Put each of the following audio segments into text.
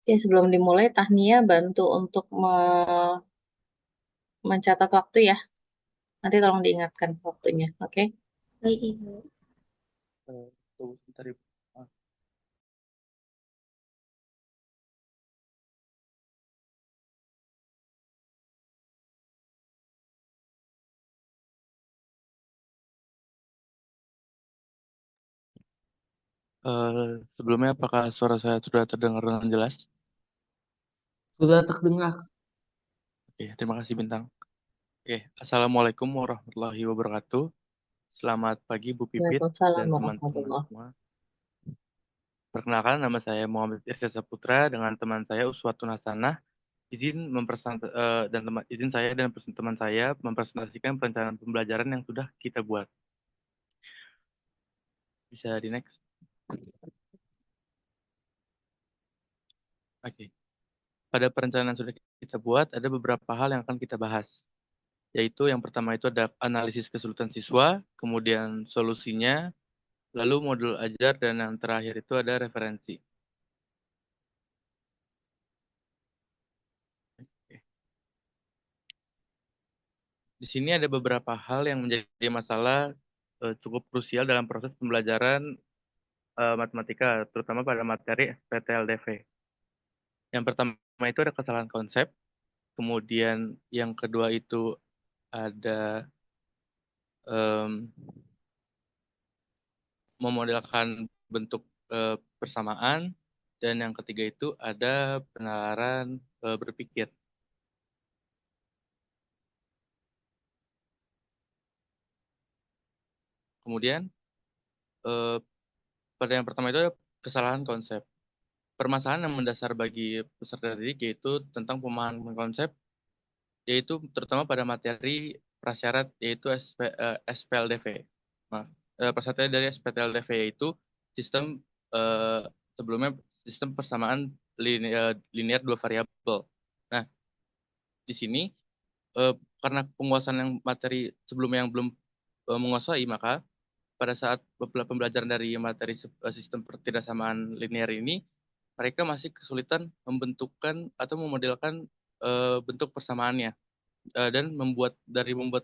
Oke, sebelum dimulai, Tahnia bantu untuk mencatat waktu ya. Nanti tolong diingatkan waktunya, oke? Baik, Ibu. Tunggu sebentar Ibu. Ah, Sebelumnya apakah suara saya sudah terdengar dengan jelas? Sudah terdengar. Oke, terima kasih Bintang. Oke, Assalamualaikum warahmatullahi wabarakatuh. Selamat pagi Bu Pipit Waalaikumsalam dan teman-teman warahmatullahi. semua. Perkenalkan, nama saya Muhammad Irsya Saputra dengan teman saya Uswatun Hasanah. Izin saya dan teman saya mempresentasikan perencanaan pembelajaran yang sudah kita buat. Bisa di next. Oke. Pada perencanaan yang sudah kita buat, ada beberapa hal yang akan kita bahas. Yaitu yang pertama itu ada analisis kesulitan siswa, kemudian solusinya, lalu modul ajar, dan yang terakhir itu ada referensi. Oke. Di sini ada beberapa hal yang menjadi masalah cukup krusial dalam proses pembelajaran matematika, terutama pada materi SPTLDV. Yang pertama itu ada kesalahan konsep, kemudian yang kedua itu ada em, memodelkan bentuk persamaan, dan yang ketiga itu ada penalaran berpikir. Kemudian eh, pada yang pertama itu ada kesalahan konsep. Permasalahan yang mendasar bagi peserta didik yaitu tentang pemahaman konsep, yaitu terutama pada materi prasyarat yaitu SPLDV. Nah, prasyarat dari SPLDV yaitu sistem eh, sebelumnya sistem persamaan linear dua variabel. Nah, di sini eh, karena penguasaan yang materi sebelumnya yang belum menguasai, maka pada saat pembelajaran dari materi sistem pertidaksamaan linear ini, mereka masih kesulitan membentukkan atau memodelkan bentuk persamaannya. Dan membuat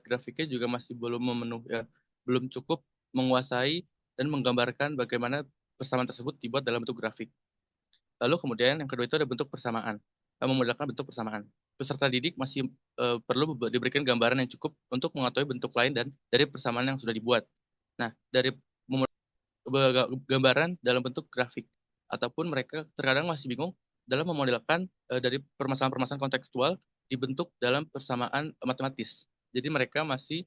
grafiknya juga masih belum memenuhi, belum cukup menguasai dan menggambarkan bagaimana persamaan tersebut dibuat dalam bentuk grafik. Lalu kemudian yang kedua itu ada bentuk persamaan, memodelkan bentuk persamaan. Peserta didik masih perlu diberikan gambaran yang cukup untuk mengetahui bentuk lain dan dari persamaan yang sudah dibuat. Nah, dari gambaran dalam bentuk grafik, ataupun mereka terkadang masih bingung dalam memodelkan dari permasalahan-permasalahan kontekstual dibentuk dalam persamaan matematis. Jadi mereka masih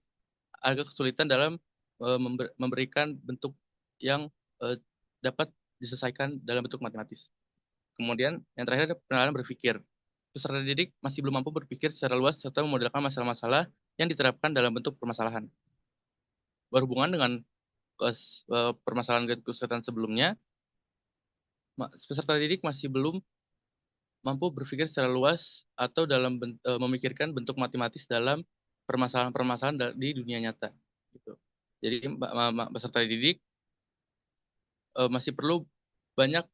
agak kesulitan dalam memberikan bentuk yang eh, dapat diselesaikan dalam bentuk matematis. Kemudian yang terakhir ada pengenalan berpikir. Peserta didik masih belum mampu berpikir secara luas serta memodelkan masalah-masalah yang diterapkan dalam bentuk permasalahan. Berhubungan dengan permasalahan kesehatan sebelumnya, peserta didik masih belum mampu berpikir secara luas atau memikirkan bentuk matematis dalam permasalahan-permasalahan di dunia nyata. Gitu. Jadi peserta didik masih perlu banyak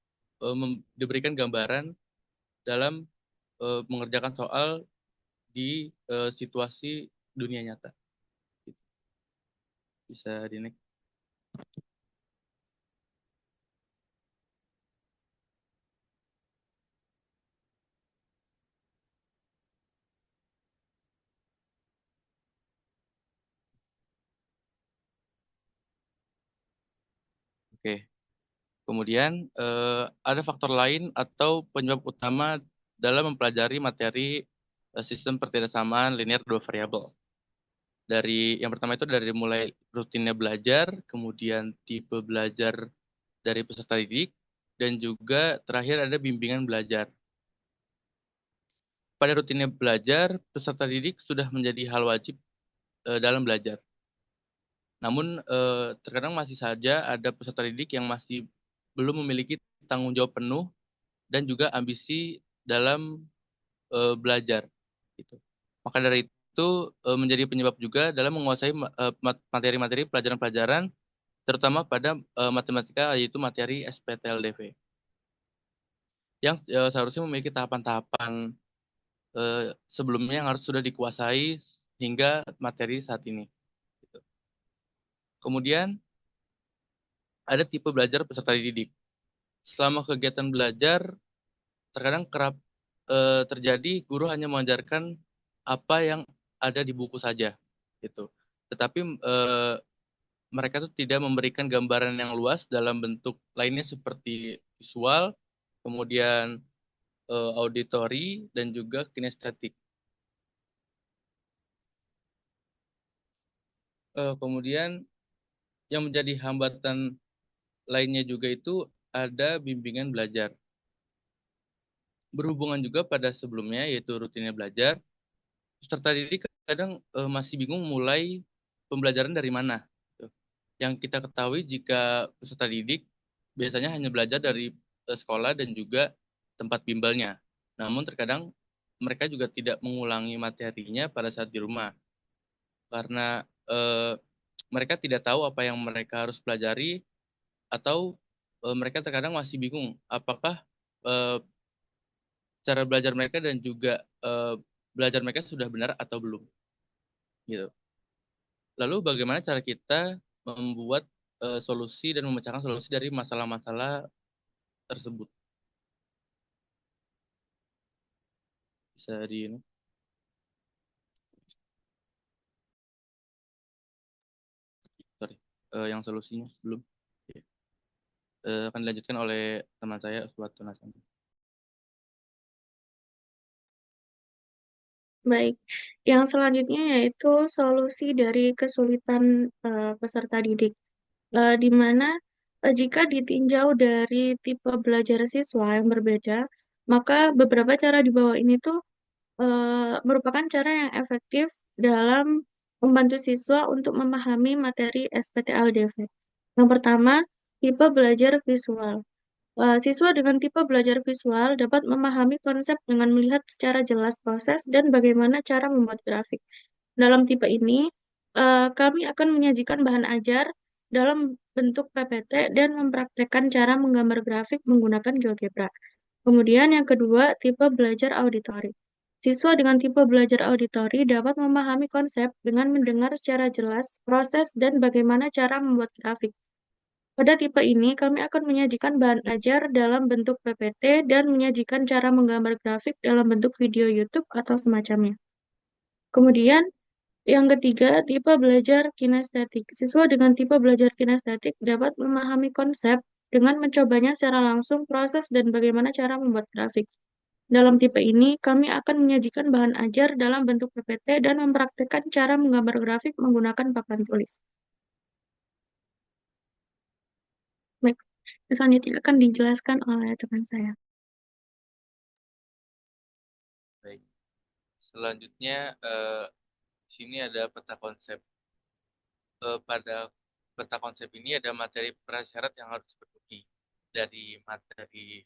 diberikan gambaran dalam mengerjakan soal di situasi dunia nyata. Gitu. Bisa di next. Oke. Kemudian ada faktor lain atau penyebab utama dalam mempelajari materi sistem pertidaksamaan linear dua variabel. Dari yang pertama itu dari mulai rutinnya belajar, kemudian tipe belajar dari peserta didik, dan juga terakhir ada bimbingan belajar. Pada rutinnya belajar, peserta didik sudah menjadi hal wajib dalam belajar. Namun terkadang masih saja ada peserta didik yang masih belum memiliki tanggung jawab penuh dan juga ambisi dalam belajar. Gitu. Maka dari itu menjadi penyebab juga dalam menguasai materi-materi pelajaran-pelajaran, terutama pada matematika yaitu materi SPTLDV. yang seharusnya memiliki tahapan-tahapan sebelumnya yang harus sudah dikuasai hingga materi saat ini. Gitu. Kemudian ada tipe belajar peserta didik. Selama kegiatan belajar, terkadang kerap terjadi guru hanya mengajarkan apa yang ada di buku saja, gitu. Tetapi mereka tuh tidak memberikan gambaran yang luas dalam bentuk lainnya seperti visual, kemudian auditori, dan juga kinestetik. Kemudian yang menjadi hambatan lainnya juga itu ada bimbingan belajar. Berhubungan juga pada sebelumnya yaitu rutinnya belajar, peserta didik kadang masih bingung mulai pembelajaran dari mana. Tuh. Yang kita ketahui jika peserta didik biasanya hanya belajar dari sekolah dan juga tempat bimbelnya. Namun terkadang mereka juga tidak mengulangi materinya pada saat di rumah karena mereka tidak tahu apa yang mereka harus pelajari atau mereka terkadang masih bingung apakah eh, cara belajar mereka dan juga belajar mereka sudah benar atau belum gitu. Lalu bagaimana cara kita membuat solusi dan memecahkan solusi dari masalah-masalah tersebut? Bisa di ini, sorry, yang solusinya belum. Oke. Akan dilanjutkan oleh teman saya Uswatun Hasan. Baik, yang selanjutnya yaitu solusi dari kesulitan peserta didik, di mana jika ditinjau dari tipe belajar siswa yang berbeda, maka beberapa cara di bawah ini tuh merupakan cara yang efektif dalam membantu siswa untuk memahami materi SPT-LDV. Yang pertama, tipe belajar visual. Siswa dengan tipe belajar visual dapat memahami konsep dengan melihat secara jelas proses dan bagaimana cara membuat grafik. Dalam tipe ini, kami akan menyajikan bahan ajar dalam bentuk PPT dan mempraktekkan cara menggambar grafik menggunakan GeoGebra. Kemudian yang kedua, tipe belajar auditori. Siswa dengan tipe belajar auditori dapat memahami konsep dengan mendengar secara jelas proses dan bagaimana cara membuat grafik. Pada tipe ini, kami akan menyajikan bahan ajar dalam bentuk PPT dan menyajikan cara menggambar grafik dalam bentuk video YouTube atau semacamnya. Kemudian, yang ketiga, tipe belajar kinestetik. Siswa dengan tipe belajar kinestetik dapat memahami konsep dengan mencobanya secara langsung proses dan bagaimana cara membuat grafik. Dalam tipe ini, kami akan menyajikan bahan ajar dalam bentuk PPT dan mempraktekkan cara menggambar grafik menggunakan papan tulis. Baik, selanjutnya akan dijelaskan oleh teman saya. Baik. Selanjutnya di sini ada peta konsep. Pada peta konsep ini ada materi prasyarat yang harus dipenuhi. Dari materi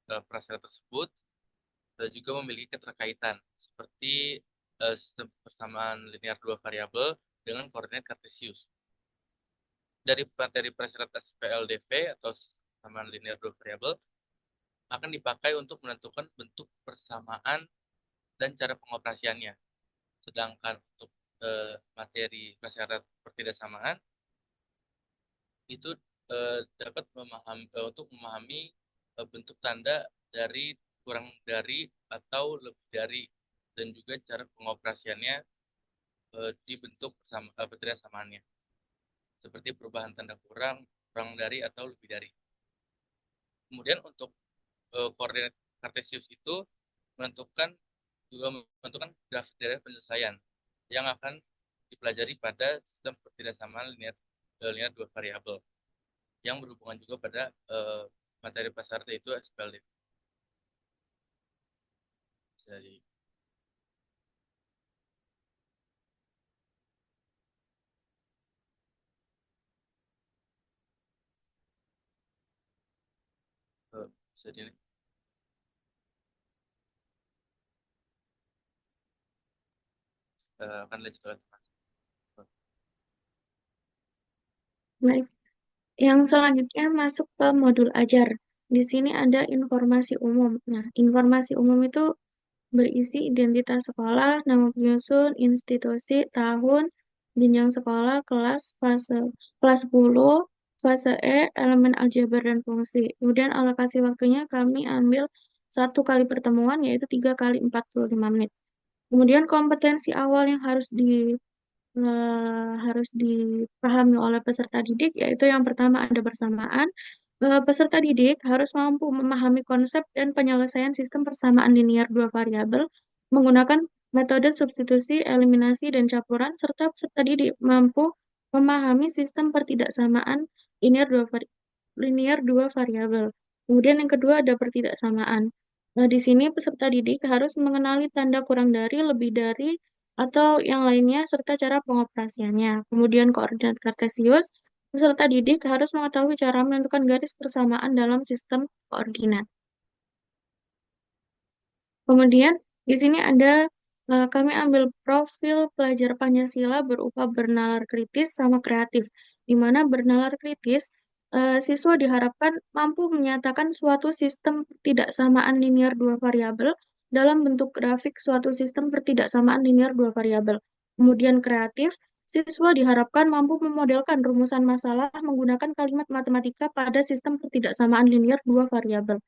prasyarat tersebut juga memiliki keterkaitan seperti sistem persamaan linear dua variabel dengan koordinat kartesius. Dari materi prasyarat SPLDV atau persamaan linear dua variabel akan dipakai untuk menentukan bentuk persamaan dan cara pengoperasiannya. Sedangkan untuk materi prasyarat pertidaksamaan itu dapat untuk memahami bentuk tanda dari kurang dari atau lebih dari dan juga cara pengoperasiannya di bentuk pertidaksamannya seperti perubahan tanda kurang, kurang dari atau lebih dari. Kemudian untuk koordinat kartesius itu menentukan juga menentukan grafik dari penyelesaian yang akan dipelajari pada sistem pertidaksamaan linear dua variabel yang berhubungan juga pada materi pasar yaitu SPLD. Jadi jadi akan lanjutkan. Baik, yang selanjutnya masuk ke modul ajar, di sini ada informasi umum. Nah, informasi umum itu berisi identitas sekolah, nama penyusun, institusi, tahun, jenjang sekolah, kelas 10, fase E, elemen aljabar dan fungsi. Kemudian alokasi waktunya kami ambil 1 kali pertemuan, yaitu 3 kali 45 menit. Kemudian kompetensi awal yang harus dipahami oleh peserta didik, yaitu yang pertama ada persamaan. Peserta didik harus mampu memahami konsep dan penyelesaian sistem persamaan linier dua variabel menggunakan metode substitusi, eliminasi, dan campuran, serta peserta didik mampu memahami sistem pertidaksamaan linier dua variabel. Kemudian yang kedua ada pertidaksamaan. Di sini peserta didik harus mengenali tanda kurang dari, lebih dari, atau yang lainnya, serta cara pengoperasiannya. Kemudian koordinat kartesius, peserta didik harus mengetahui cara menentukan garis persamaan dalam sistem koordinat. Kemudian di sini kami ambil profil pelajar Pancasila berupa bernalar kritis sama kreatif. Di mana bernalar kritis, siswa diharapkan mampu menyatakan suatu sistem pertidaksamaan linier dua variabel dalam bentuk grafik suatu sistem pertidaksamaan linier dua variabel. Kemudian kreatif, siswa diharapkan mampu memodelkan rumusan masalah menggunakan kalimat matematika pada sistem pertidaksamaan linier dua variabel.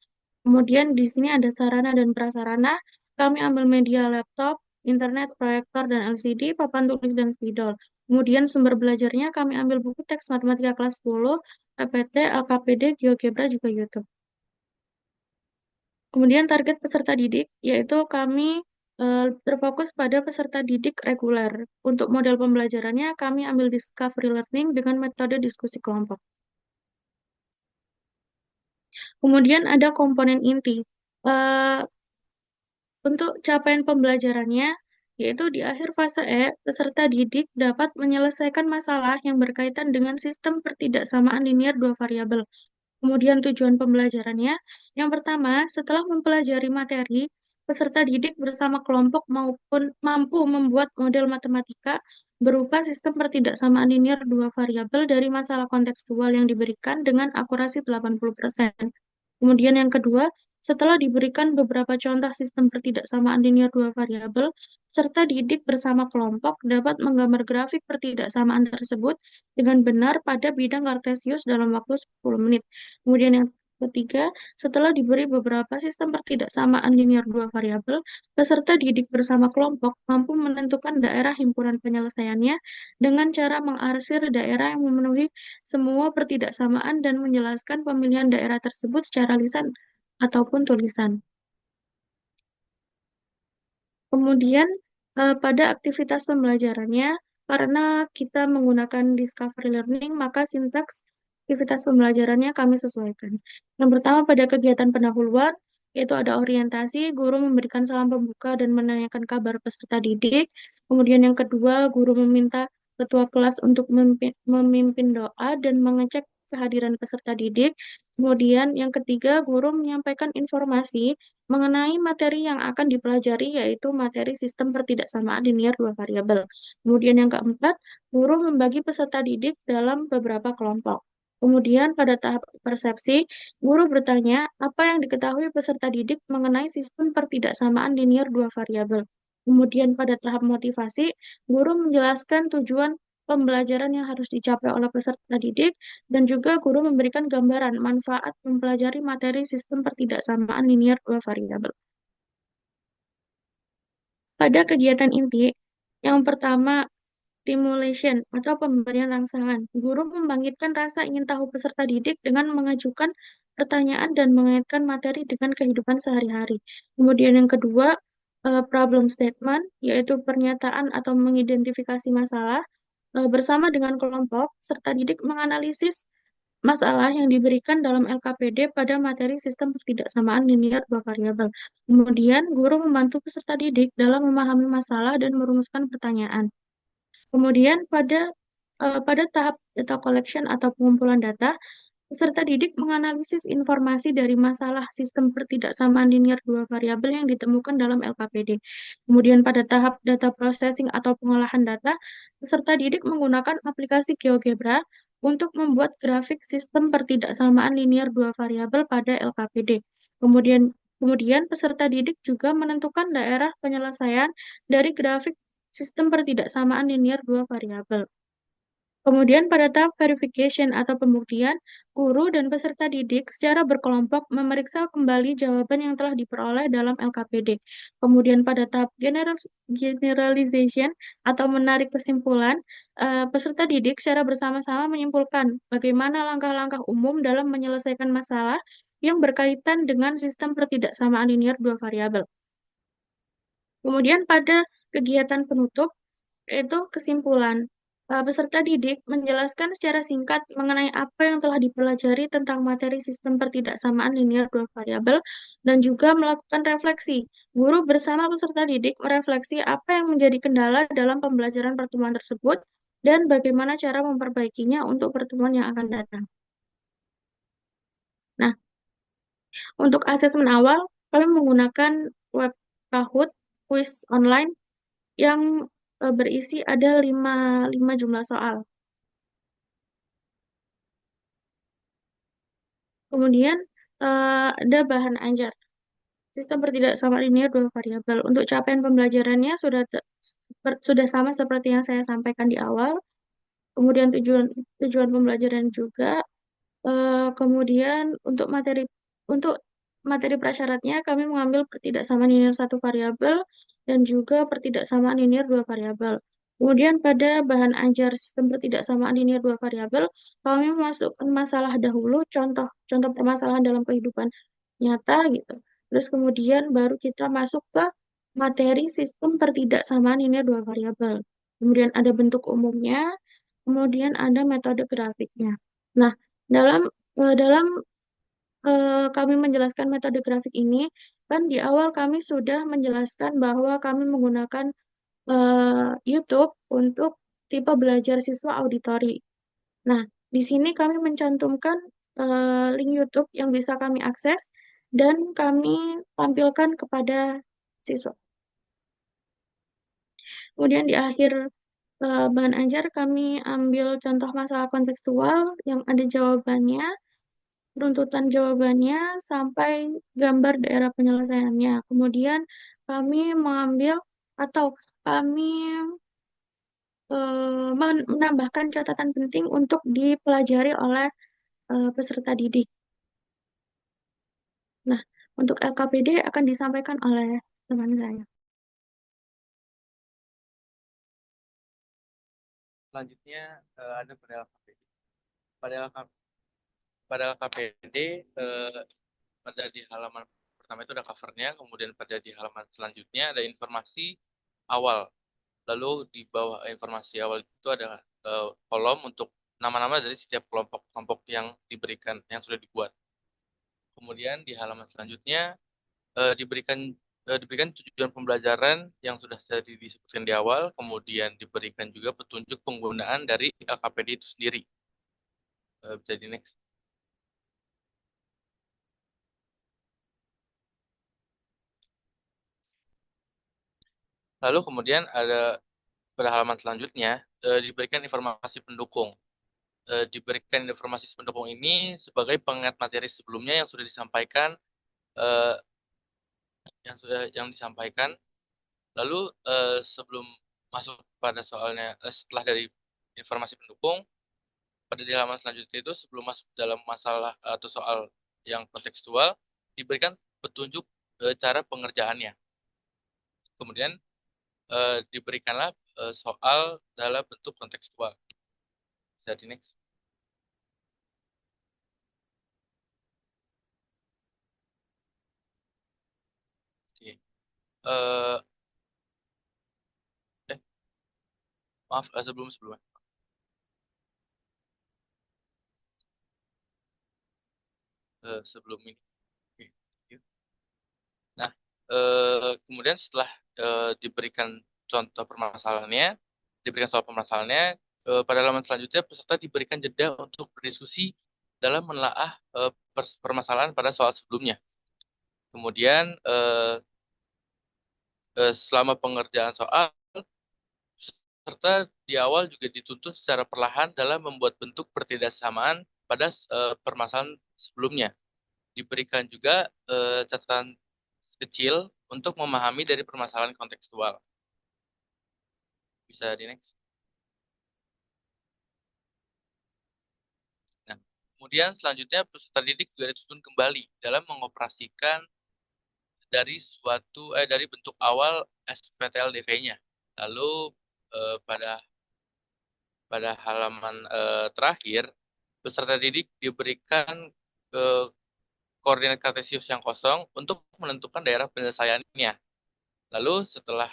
Kemudian di sini ada sarana dan prasarana. Kami ambil media laptop, internet, proyektor, dan LCD, papan tulis, dan spidol. Kemudian sumber belajarnya kami ambil buku teks matematika kelas 10, PPT, LKPD, GeoGebra, juga YouTube. Kemudian target peserta didik, yaitu kami terfokus pada peserta didik reguler. Untuk model pembelajarannya, kami ambil discovery learning dengan metode diskusi kelompok. Kemudian ada komponen inti. Untuk capaian pembelajarannya, yaitu di akhir fase E, peserta didik dapat menyelesaikan masalah yang berkaitan dengan sistem pertidaksamaan linier dua variabel. Kemudian tujuan pembelajarannya, yang pertama, setelah mempelajari materi, peserta didik bersama kelompok maupun mampu membuat model matematika berupa sistem pertidaksamaan linier dua variabel dari masalah kontekstual yang diberikan dengan akurasi 80%. Kemudian yang kedua, setelah diberikan beberapa contoh sistem pertidaksamaan linier dua variabel, serta didik bersama kelompok dapat menggambar grafik pertidaksamaan tersebut dengan benar pada bidang kartesius dalam waktu 10 menit. Kemudian yang ketiga, setelah diberi beberapa sistem pertidaksamaan linier dua variabel, peserta didik bersama kelompok mampu menentukan daerah himpunan penyelesaiannya dengan cara mengarsir daerah yang memenuhi semua pertidaksamaan dan menjelaskan pemilihan daerah tersebut secara lisan ataupun tulisan. Kemudian pada aktivitas pembelajarannya, karena kita menggunakan discovery learning, maka sintaks aktivitas pembelajarannya kami sesuaikan. Yang pertama pada kegiatan pendahuluan, yaitu ada orientasi, guru memberikan salam pembuka dan menanyakan kabar peserta didik. Kemudian yang kedua, guru meminta ketua kelas untuk memimpin doa dan mengecek kehadiran peserta didik. Kemudian yang ketiga, guru menyampaikan informasi mengenai materi yang akan dipelajari, yaitu materi sistem pertidaksamaan linier dua variabel. Kemudian yang keempat, guru membagi peserta didik dalam beberapa kelompok. Kemudian pada tahap persepsi, guru bertanya apa yang diketahui peserta didik mengenai sistem pertidaksamaan linier dua variabel. Kemudian pada tahap motivasi, guru menjelaskan tujuan pembelajaran yang harus dicapai oleh peserta didik, dan juga guru memberikan gambaran manfaat mempelajari materi sistem pertidaksamaan linier dua variabel. Pada kegiatan inti, yang pertama, stimulation atau pemberian rangsangan. Guru membangkitkan rasa ingin tahu peserta didik dengan mengajukan pertanyaan dan mengaitkan materi dengan kehidupan sehari-hari. Kemudian yang kedua, problem statement, yaitu pernyataan atau mengidentifikasi masalah. Bersama dengan kelompok, serta didik menganalisis masalah yang diberikan dalam LKPD pada materi sistem pertidaksamaan linier dua variabel. Kemudian, guru membantu peserta didik dalam memahami masalah dan merumuskan pertanyaan. Kemudian, pada tahap data collection atau pengumpulan data, peserta didik menganalisis informasi dari masalah sistem pertidaksamaan linier dua variabel yang ditemukan dalam LKPD. Kemudian pada tahap data processing atau pengolahan data, peserta didik menggunakan aplikasi GeoGebra untuk membuat grafik sistem pertidaksamaan linear dua variabel pada LKPD. Kemudian peserta didik juga menentukan daerah penyelesaian dari grafik sistem pertidaksamaan linear dua variabel. Kemudian pada tahap verification atau pembuktian, guru dan peserta didik secara berkelompok memeriksa kembali jawaban yang telah diperoleh dalam LKPD. Kemudian pada tahap generalization atau menarik kesimpulan, peserta didik secara bersama-sama menyimpulkan bagaimana langkah-langkah umum dalam menyelesaikan masalah yang berkaitan dengan sistem pertidaksamaan linear dua variabel. Kemudian pada kegiatan penutup, yaitu kesimpulan. Peserta didik menjelaskan secara singkat mengenai apa yang telah dipelajari tentang materi sistem pertidaksamaan linear dua variabel dan juga melakukan refleksi. Guru bersama peserta didik merefleksi apa yang menjadi kendala dalam pembelajaran pertemuan tersebut dan bagaimana cara memperbaikinya untuk pertemuan yang akan datang. Nah, untuk asesmen awal, kami menggunakan web Kahoot, quiz online yang berisi ada 5 jumlah soal. Kemudian ada bahan ajar. Sistem pertidaksamaan linear dua variabel. Untuk capaian pembelajarannya sudah sama seperti yang saya sampaikan di awal. Kemudian tujuan pembelajaran juga. Kemudian untuk materi prasyaratnya kami mengambil pertidaksamaan linear satu variabel dan juga pertidaksamaan linear dua variabel. Kemudian pada bahan ajar sistem pertidaksamaan linear dua variabel, kami memasukkan masalah dahulu, contoh permasalahan dalam kehidupan nyata gitu. Terus kemudian baru kita masuk ke materi sistem pertidaksamaan linear dua variabel. Kemudian ada bentuk umumnya, kemudian ada metode grafiknya. Nah, dalam kami menjelaskan metode grafik ini, kan di awal kami sudah menjelaskan bahwa kami menggunakan YouTube untuk tipe belajar siswa auditori. Nah, di sini kami mencantumkan link YouTube yang bisa kami akses dan kami tampilkan kepada siswa. Kemudian di akhir bahan ajar kami ambil contoh masalah kontekstual yang ada jawabannya, runtutan jawabannya, sampai gambar daerah penyelesaiannya. Kemudian kami mengambil atau kami menambahkan catatan penting untuk dipelajari oleh peserta didik. Nah, untuk LKPD akan disampaikan oleh teman saya. Selanjutnya ada pada LKPD. Pada LKPD pada di halaman pertama itu ada covernya, kemudian pada di halaman selanjutnya ada informasi awal. Lalu di bawah informasi awal itu ada kolom untuk nama-nama dari setiap kelompok-kelompok yang diberikan, yang sudah dibuat. Kemudian di halaman selanjutnya diberikan tujuan pembelajaran yang sudah tadi disebutkan di awal, kemudian diberikan juga petunjuk penggunaan dari LKPD itu sendiri. Bisa di next. Lalu kemudian ada pada halaman selanjutnya diberikan informasi pendukung. Diberikan informasi pendukung ini sebagai pengingat materi sebelumnya yang sudah disampaikan, yang disampaikan. Lalu sebelum masuk pada soalnya, setelah dari informasi pendukung, pada di halaman selanjutnya itu sebelum masuk dalam masalah atau soal yang kontekstual, diberikan petunjuk cara pengerjaannya. Kemudian diberikanlah soal dalam bentuk kontekstual. Bisa di next. Oke. Maaf, sebelumnya. Sebelum ini. Oke. Nah, kemudian setelah diberikan contoh permasalahannya, diberikan soal permasalahannya, pada halaman selanjutnya peserta diberikan jeda untuk berdiskusi dalam menelaah permasalahan pada soal sebelumnya. Kemudian selama pengerjaan soal, Serta di awal juga dituntut secara perlahan dalam membuat bentuk pertidaksamaan pada permasalahan sebelumnya. Diberikan juga catatan kecil untuk memahami dari permasalahan kontekstual. Bisa di next. Nah, kemudian selanjutnya peserta didik juga dituntut kembali dalam mengoperasikan dari bentuk awal SPTLDV-nya. Lalu pada halaman terakhir, peserta didik diberikan koordinat kartesius yang kosong untuk menentukan daerah penyelesaiannya. Lalu setelah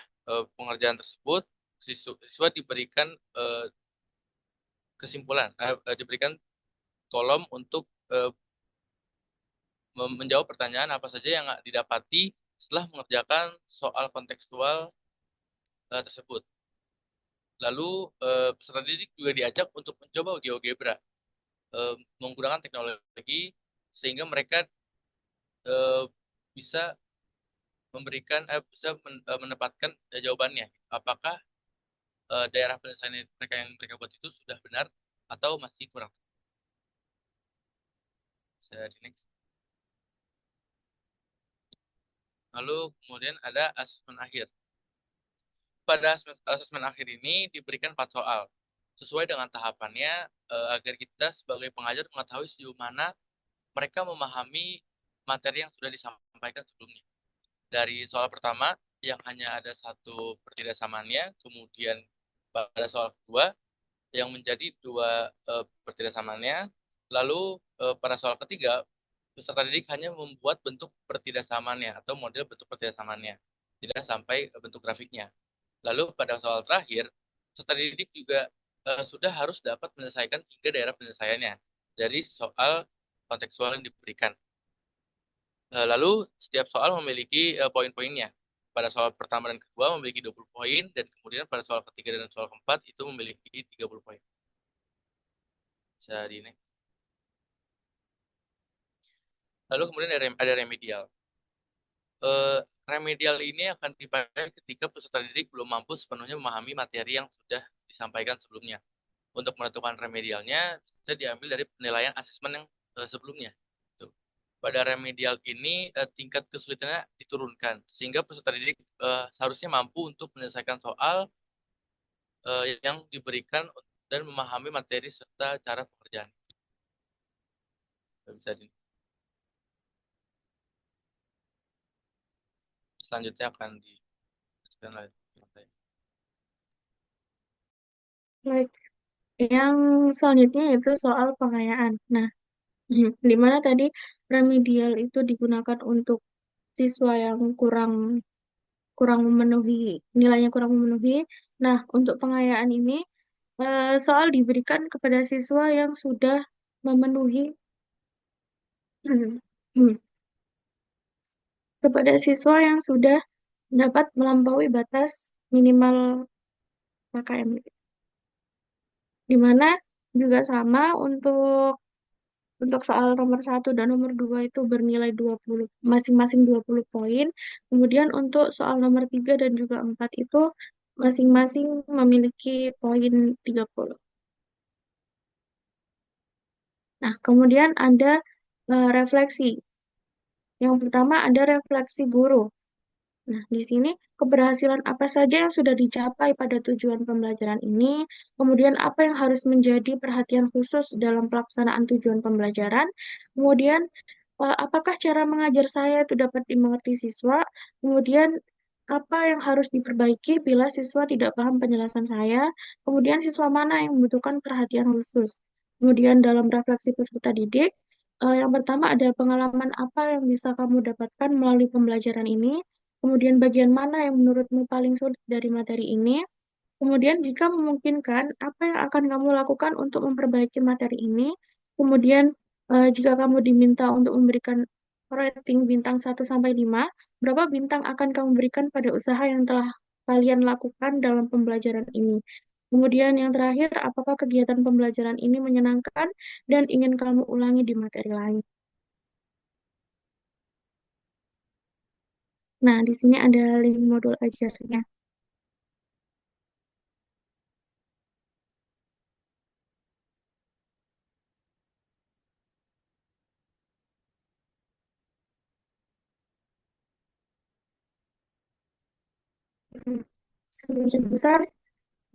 pengerjaan tersebut, siswa diberikan kesimpulan, diberikan kolom untuk menjawab pertanyaan apa saja yang didapati setelah mengerjakan soal kontekstual tersebut. Lalu peserta didik juga diajak untuk mencoba GeoGebra menggunakan teknologi sehingga mereka bisa menempatkan jawabannya. Apakah daerah penyelesaian mereka yang mereka buat itu sudah benar atau masih kurang? Bisa di next. Lalu kemudian ada asesmen akhir. Pada asesmen akhir ini diberikan 4 soal sesuai dengan tahapannya agar kita sebagai pengajar mengetahui sejauh mana mereka memahami materi yang sudah disampaikan sebelumnya. Dari soal pertama yang hanya ada satu pertidaksamaannya, kemudian pada soal kedua yang menjadi dua pertidaksamaannya, lalu pada soal ketiga peserta didik hanya membuat bentuk pertidaksamaannya atau model bentuk pertidaksamaannya, tidak sampai bentuk grafiknya. Lalu pada soal terakhir, peserta didik juga sudah harus dapat menyelesaikan 3 daerah penyelesaiannya dari soal kontekstual yang diberikan. Lalu setiap soal memiliki poin-poinnya. Pada soal pertama dan kedua memiliki 20 poin, dan kemudian pada soal ketiga dan soal keempat itu memiliki 30 poin. Bisa di next. Lalu kemudian ada remedial. Remedial ini akan dipakai ketika peserta didik belum mampu sepenuhnya memahami materi yang sudah disampaikan sebelumnya. Untuk menentukan remedialnya, bisa diambil dari penilaian asesmen yang sebelumnya. Pada remedial ini tingkat kesulitannya diturunkan sehingga peserta didik seharusnya mampu untuk menyelesaikan soal yang diberikan dan memahami materi serta cara pengerjaan. Bisa selanjutnya akan dijelaskan oleh saya. Baik, yang selanjutnya itu soal pengayaan. Nah, di mana tadi remedial itu digunakan untuk siswa yang kurang kurang memenuhi nilainya kurang memenuhi. Nah, untuk pengayaan ini soal diberikan kepada siswa yang sudah memenuhi kepada siswa yang sudah dapat melampaui batas minimal KKM. Di mana juga sama untuk soal nomor 1 dan nomor 2 itu bernilai 20, masing-masing 20 poin. Kemudian untuk soal nomor 3 dan juga 4 itu masing-masing memiliki poin 30. Nah, kemudian ada refleksi. Yang pertama ada refleksi guru. Nah, di sini keberhasilan apa saja yang sudah dicapai pada tujuan pembelajaran ini, kemudian apa yang harus menjadi perhatian khusus dalam pelaksanaan tujuan pembelajaran, kemudian apakah cara mengajar saya itu dapat dimengerti siswa, kemudian apa yang harus diperbaiki bila siswa tidak paham penjelasan saya, kemudian siswa mana yang membutuhkan perhatian khusus. Kemudian dalam refleksi peserta didik, yang pertama ada pengalaman apa yang bisa kamu dapatkan melalui pembelajaran ini, kemudian bagian mana yang menurutmu paling sulit dari materi ini, kemudian jika memungkinkan, apa yang akan kamu lakukan untuk memperbaiki materi ini, kemudian jika kamu diminta untuk memberikan rating bintang 1 sampai 5, berapa bintang akan kamu berikan pada usaha yang telah kalian lakukan dalam pembelajaran ini. Kemudian yang terakhir, apakah kegiatan pembelajaran ini menyenangkan dan ingin kamu ulangi di materi lain. Nah, di sini ada link modul ajarnya. sebagian besar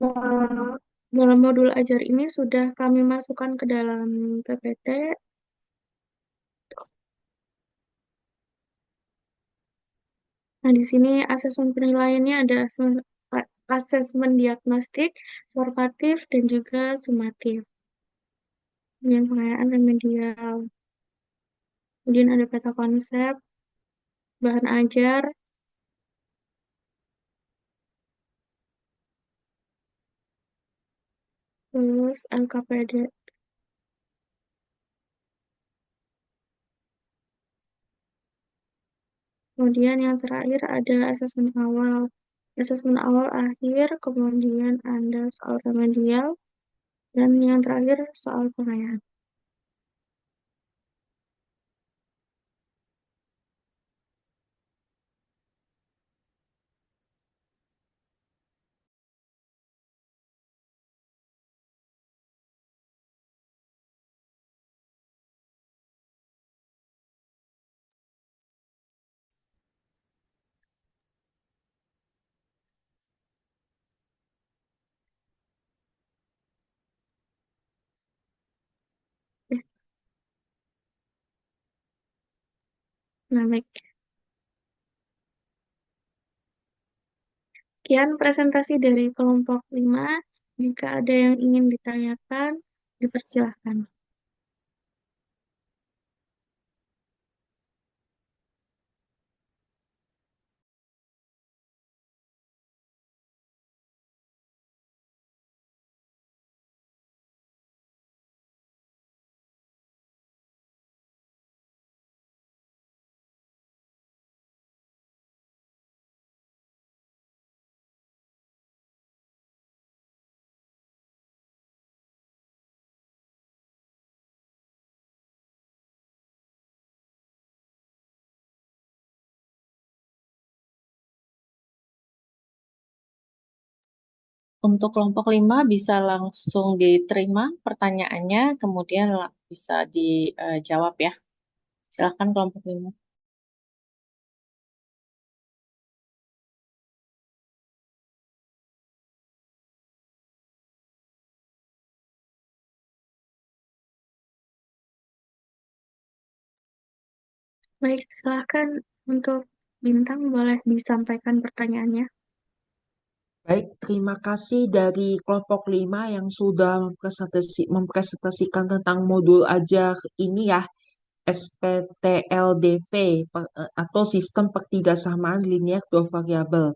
eh, dalam modul ajar ini sudah kami masukkan ke dalam PPT. Nah, di sini asesmen penilaiannya ada asesmen diagnostik, formatif, dan juga sumatif. Kemudian penilaian remedial. Kemudian ada peta konsep, bahan ajar, terus LKPD. Kemudian yang terakhir ada asesmen awal. Asesmen awal akhir, kemudian ada soal remedial, dan yang terakhir soal pengayaan. Oke, nah baik. Sekian presentasi dari kelompok 5. Jika ada yang ingin ditanyakan, dipersilahkan. Untuk kelompok 5 bisa langsung diterima pertanyaannya, kemudian bisa dijawab ya. Silakan kelompok 5. Baik, silahkan untuk Bintang boleh disampaikan pertanyaannya. Baik, terima kasih dari kelompok 5 yang sudah mempresentasikan tentang modul ajar ini ya, SPTLDV atau sistem pertidasamaan linear dua variabel.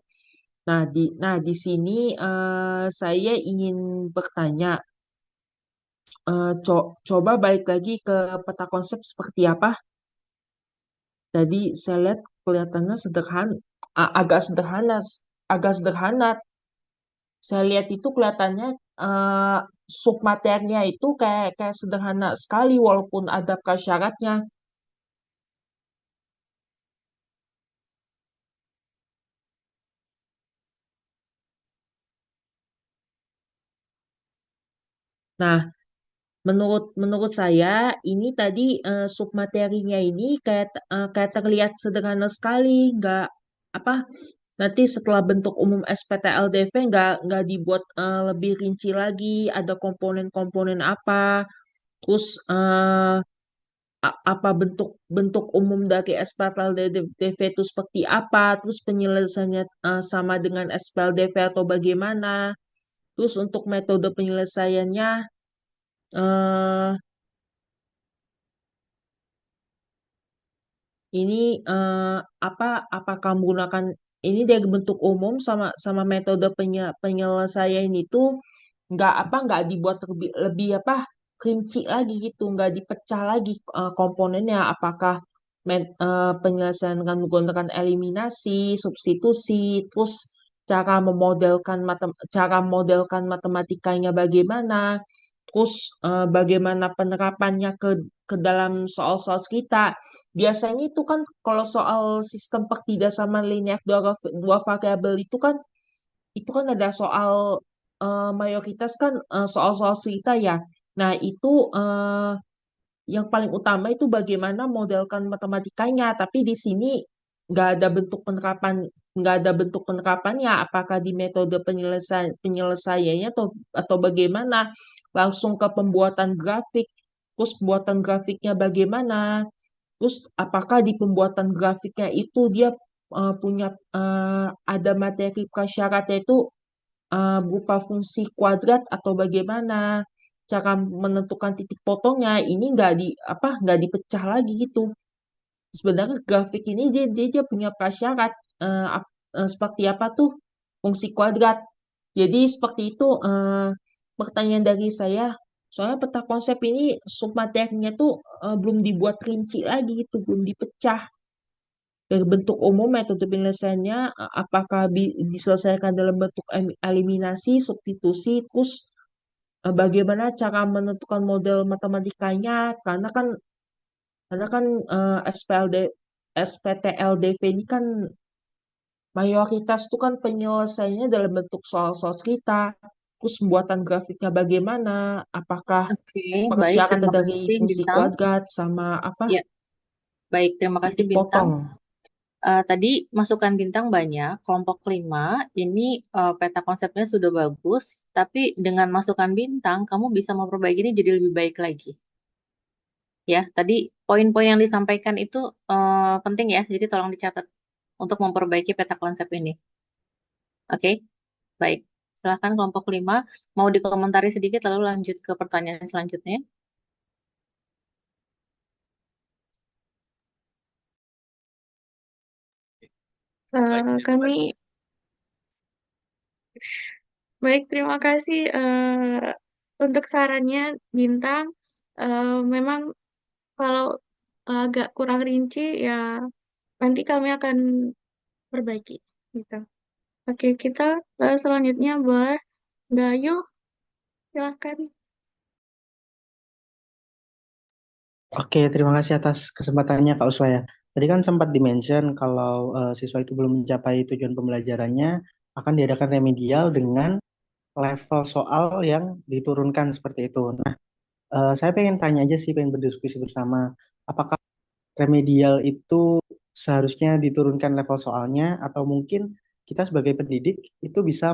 Nah, di sini saya ingin bertanya, coba balik lagi ke peta konsep seperti apa? Tadi saya lihat kelihatannya sederhana, agak sederhana, agak sederhana. Saya lihat itu kelihatannya eh, submaterinya itu kayak sederhana sekali walaupun ada prasyaratnya. Nah, menurut menurut saya ini tadi submaterinya ini kayak terlihat sederhana sekali, nggak apa nanti setelah bentuk umum SPTLDV nggak dibuat lebih rinci lagi, ada komponen-komponen apa, terus apa bentuk bentuk umum dari SPLDV itu seperti apa, terus penyelesaiannya sama dengan SPLDV atau bagaimana, terus untuk metode penyelesaiannya eh, ini apakah menggunakan ini dari bentuk umum sama sama metode penyelesaian itu nggak dibuat lebih apa rinci lagi gitu, nggak dipecah lagi komponennya, apakah penyelesaian dengan menggunakan eliminasi, substitusi, terus cara modelkan matematikanya bagaimana, terus bagaimana penerapannya ke dalam soal-soal kita. Biasanya itu kan kalau soal sistem pertidasamaan linear dua variabel itu kan ada soal mayoritas kan soal-soal cerita ya. Nah, itu yang paling utama itu bagaimana modelkan matematikanya, tapi di sini nggak ada bentuk penerapan nggak ada bentuk penerapannya, apakah di metode penyelesaiannya atau bagaimana, langsung ke pembuatan grafik, terus pembuatan grafiknya bagaimana, terus apakah di pembuatan grafiknya itu dia punya ada materi prasyaratnya itu berupa fungsi kuadrat atau bagaimana, cara menentukan titik potongnya ini nggak dipecah lagi gitu. Sebenarnya grafik ini dia punya prasyarat seperti apa tuh fungsi kuadrat. Jadi seperti itu pertanyaan dari saya. Soalnya peta konsep ini submaterinya tuh belum dibuat rinci lagi itu, belum dipecah. Dari bentuk umum metode penyelesaiannya apakah diselesaikan dalam bentuk eliminasi, substitusi, terus bagaimana cara menentukan model matematikanya, karena kan SPTLDV ini kan mayoritas itu kan penyelesaiannya dalam bentuk soal-soal cerita. Terus pembuatan grafiknya bagaimana? Apakah Oke, baik. persyaratan Terima dari kasih, fungsi Bintang. kuadrat sama apa Ya, baik. Terima kasih, titik Bintang. potong? Tadi masukan Bintang banyak. Kelompok 5, ini peta konsepnya sudah bagus. Tapi dengan masukan Bintang, kamu bisa memperbaiki ini jadi lebih baik lagi. Ya, tadi poin-poin yang disampaikan itu penting ya. Jadi tolong dicatat untuk memperbaiki peta konsep ini. Oke, baik. Silahkan kelompok 5. Mau dikomentari sedikit lalu lanjut ke pertanyaan selanjutnya. Baik, terima Kami kasih. baik, terima kasih untuk sarannya, Bintang. Memang kalau agak kurang rinci, ya nanti kami akan perbaiki. Gitu. Oke, kita selanjutnya boleh Gayu, silahkan. Oke, terima kasih atas kesempatannya Kak Uswaya. Tadi kan sempat dimention kalau siswa itu belum mencapai tujuan pembelajarannya, akan diadakan remedial dengan level soal yang diturunkan seperti itu. Nah, saya pengen tanya aja sih, pengen berdiskusi bersama, apakah remedial itu seharusnya diturunkan level soalnya, atau mungkin kita sebagai pendidik itu bisa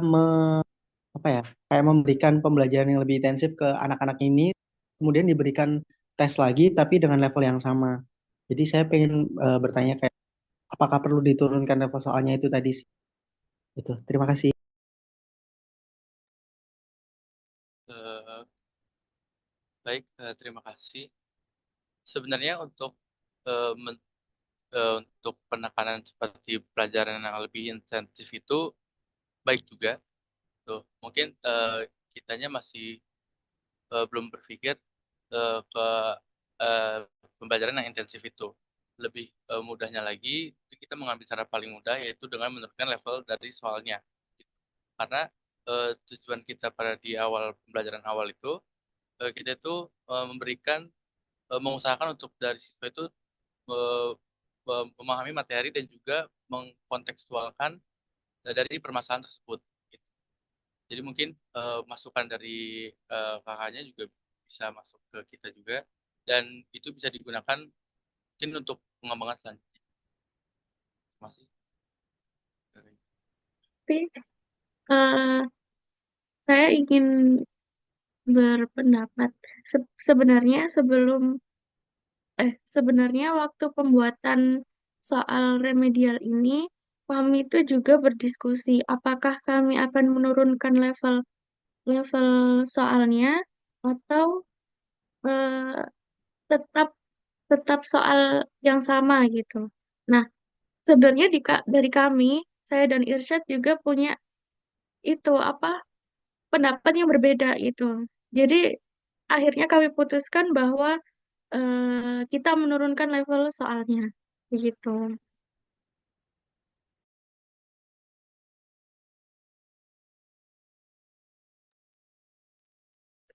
apa ya, kayak memberikan pembelajaran yang lebih intensif ke anak-anak ini, kemudian diberikan tes lagi tapi dengan level yang sama. Jadi saya pengen bertanya kayak apakah perlu diturunkan level soalnya itu tadi sih. Itu. Terima kasih. Eh, baik, terima kasih. Sebenarnya eh, men- untuk penekanan seperti pelajaran yang lebih intensif itu baik juga. Tuh, mungkin kitanya masih belum berpikir ke eh, pembelajaran yang intensif itu. Lebih mudahnya lagi, itu kita mengambil cara paling mudah yaitu dengan menurunkan level dari soalnya. Karena tujuan kita pada di awal pembelajaran awal itu, kita itu memberikan, mengusahakan untuk dari siswa itu eh, memahami materi dan juga mengkontekstualkan dari permasalahan tersebut. Gitu. Jadi mungkin masukan dari kakaknya juga bisa masuk ke kita juga dan itu bisa digunakan mungkin untuk pengembangan selanjutnya. Terima kasih. Tapi eh, saya ingin berpendapat. Sebenarnya sebenarnya waktu pembuatan soal remedial ini, kami itu juga berdiskusi apakah kami akan menurunkan level level soalnya atau eh, tetap tetap soal yang sama gitu. Nah, sebenarnya dari kami, saya dan Irsyad juga punya itu apa pendapat yang berbeda itu. Jadi akhirnya kami putuskan bahwa kita menurunkan level soalnya gitu.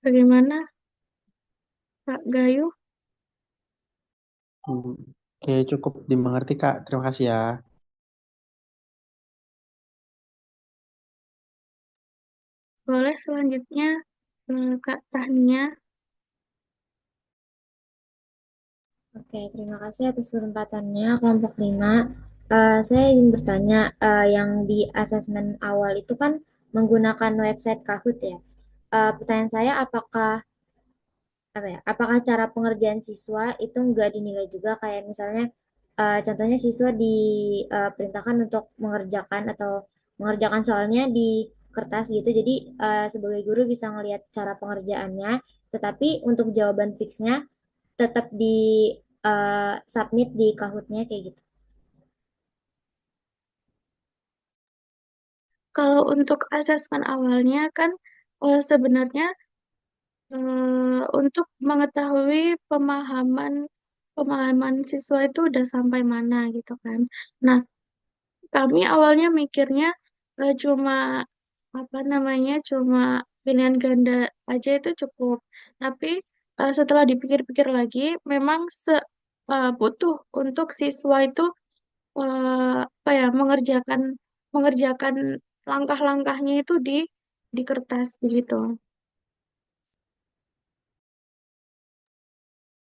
Bagaimana Kak Gayu? Hmm. Oke, cukup dimengerti Kak. Terima kasih ya. Boleh selanjutnya Kak Tahnia. Oke, terima kasih atas kesempatannya kelompok 5. Saya ingin bertanya, yang di asesmen awal itu kan menggunakan website Kahoot ya. Pertanyaan saya, apakah cara pengerjaan siswa itu nggak dinilai juga kayak misalnya, contohnya siswa diperintahkan untuk mengerjakan soalnya di kertas gitu. Jadi sebagai guru bisa ngelihat cara pengerjaannya, tetapi untuk jawaban fixnya tetap di submit di Kahoot-nya kayak gitu. Kalau untuk asesmen awalnya kan sebenarnya untuk mengetahui pemahaman pemahaman siswa itu udah sampai mana gitu kan. Nah, kami awalnya mikirnya cuma apa namanya, cuma pilihan ganda aja itu cukup. Tapi setelah dipikir-pikir lagi, memang butuh untuk siswa itu apa ya, mengerjakan mengerjakan langkah-langkahnya itu di kertas begitu.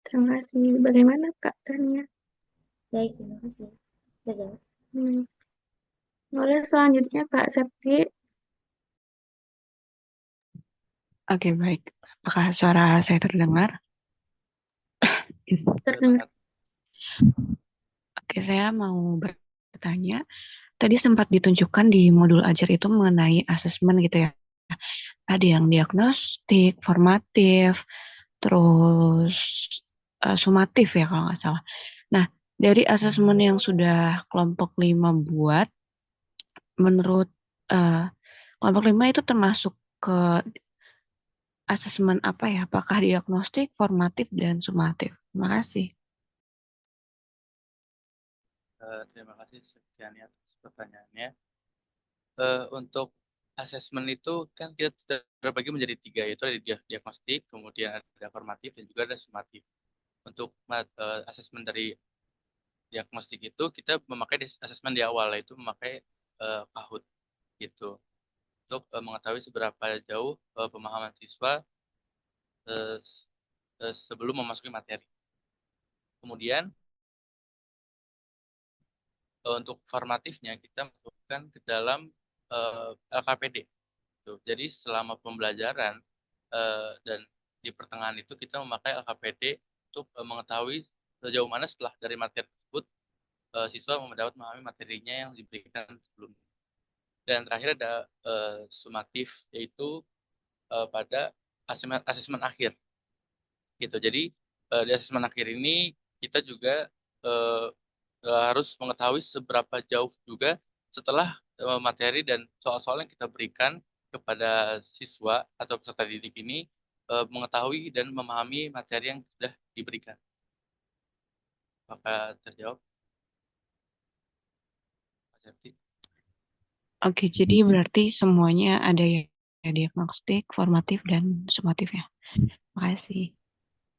Terima kasih. Bagaimana Kak Tania? Baik, terima kasih. Terjawab. Hmm. Boleh selanjutnya Kak Septi. Oke, baik. Apakah suara saya terdengar? Terdengar. Oke, saya mau bertanya. Tadi sempat ditunjukkan di modul ajar itu mengenai asesmen gitu ya. Ada yang diagnostik, formatif, terus sumatif ya kalau nggak salah. Nah, dari asesmen yang sudah kelompok 5 buat, menurut eh, kelompok 5 itu termasuk ke asesmen apa ya? Apakah diagnostik, formatif, dan sumatif? Terima kasih. Terima kasih sekian ya atas pertanyaannya. Untuk asesmen itu kan kita terbagi menjadi tiga, yaitu ada diagnostik, kemudian ada formatif, dan juga ada sumatif. Untuk asesmen dari diagnostik itu kita memakai asesmen di awal, yaitu memakai Kahoot gitu, untuk mengetahui seberapa jauh pemahaman siswa eh, sebelum memasuki materi. Kemudian untuk formatifnya kita masukkan ke dalam LKPD. Gitu. Jadi selama pembelajaran dan di pertengahan itu kita memakai LKPD untuk mengetahui sejauh mana setelah dari materi tersebut siswa mendapat memahami materinya yang diberikan sebelumnya. Dan terakhir ada sumatif, yaitu pada asesmen akhir. Gitu. Jadi di asesmen akhir ini kita juga eh, harus mengetahui seberapa jauh juga setelah materi dan soal-soal yang kita berikan kepada siswa atau peserta didik ini mengetahui dan memahami materi yang sudah diberikan. Apakah terjawab, Pak Septi? Oke, jadi berarti semuanya ada ya diagnostik, formatif, dan sumatif ya. Terima kasih.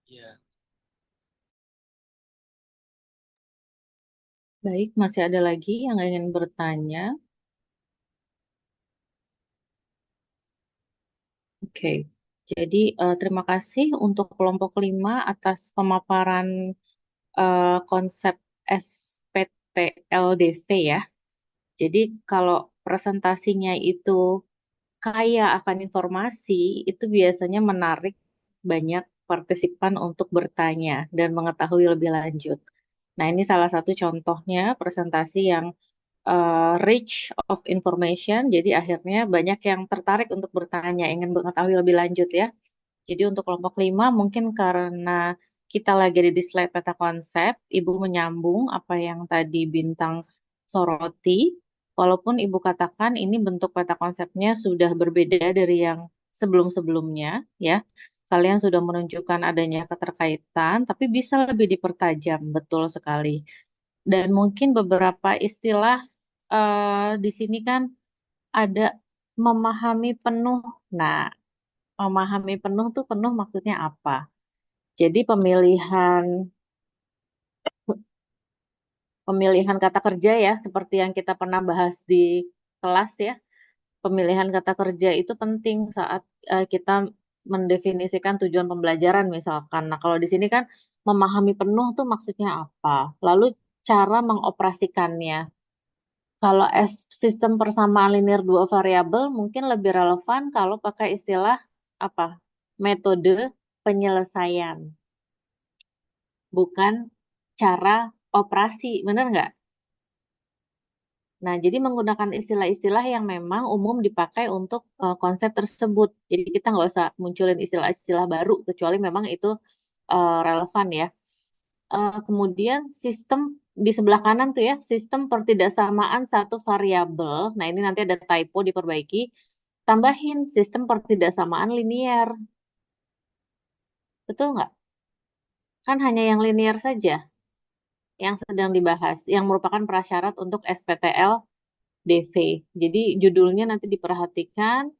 Iya. Baik, masih ada lagi yang ingin bertanya? Oke, jadi terima kasih untuk kelompok 5 atas pemaparan konsep SPTLDV ya. Jadi kalau presentasinya itu kaya akan informasi, itu biasanya menarik banyak partisipan untuk bertanya dan mengetahui lebih lanjut. Nah, ini salah satu contohnya presentasi yang rich of information, jadi akhirnya banyak yang tertarik untuk bertanya, ingin mengetahui lebih lanjut ya. Jadi untuk kelompok 5 mungkin karena kita lagi ada di slide peta konsep, Ibu menyambung apa yang tadi Bintang soroti. Walaupun Ibu katakan ini bentuk peta konsepnya sudah berbeda dari yang sebelum-sebelumnya, ya. Kalian sudah menunjukkan adanya keterkaitan, tapi bisa lebih dipertajam, betul sekali. Dan mungkin beberapa istilah di sini kan ada memahami penuh. Nah, memahami penuh tuh penuh maksudnya apa? Jadi pemilihan kata kerja ya, seperti yang kita pernah bahas di kelas ya. Pemilihan kata kerja itu penting saat kita mendefinisikan tujuan pembelajaran misalkan. Nah, kalau di sini kan memahami penuh tuh maksudnya apa? Lalu cara mengoperasikannya. Kalau sistem persamaan linear dua variabel mungkin lebih relevan kalau pakai istilah apa? Metode penyelesaian, bukan cara operasi, benar nggak? Nah, jadi menggunakan istilah-istilah yang memang umum dipakai untuk konsep tersebut. Jadi kita nggak usah munculin istilah-istilah baru, kecuali memang itu relevan ya. Kemudian sistem di sebelah kanan tuh ya, sistem pertidaksamaan satu variabel. Nah, ini nanti ada typo diperbaiki. Tambahin sistem pertidaksamaan linear. Betul nggak? Kan hanya yang linear saja yang sedang dibahas, yang merupakan prasyarat untuk SPTL DV. Jadi judulnya nanti diperhatikan,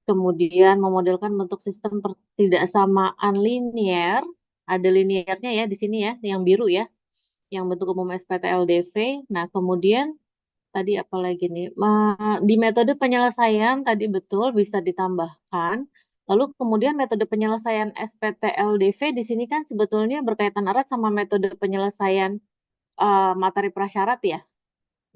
kemudian memodelkan bentuk sistem pertidaksamaan linear. Ada linearnya ya di sini ya, yang biru ya, yang bentuk umum SPTLDV. Nah, kemudian tadi apa lagi nih? Di metode penyelesaian tadi betul bisa ditambahkan. Lalu kemudian metode penyelesaian SPTLDV di sini kan sebetulnya berkaitan erat sama metode penyelesaian materi prasyarat ya.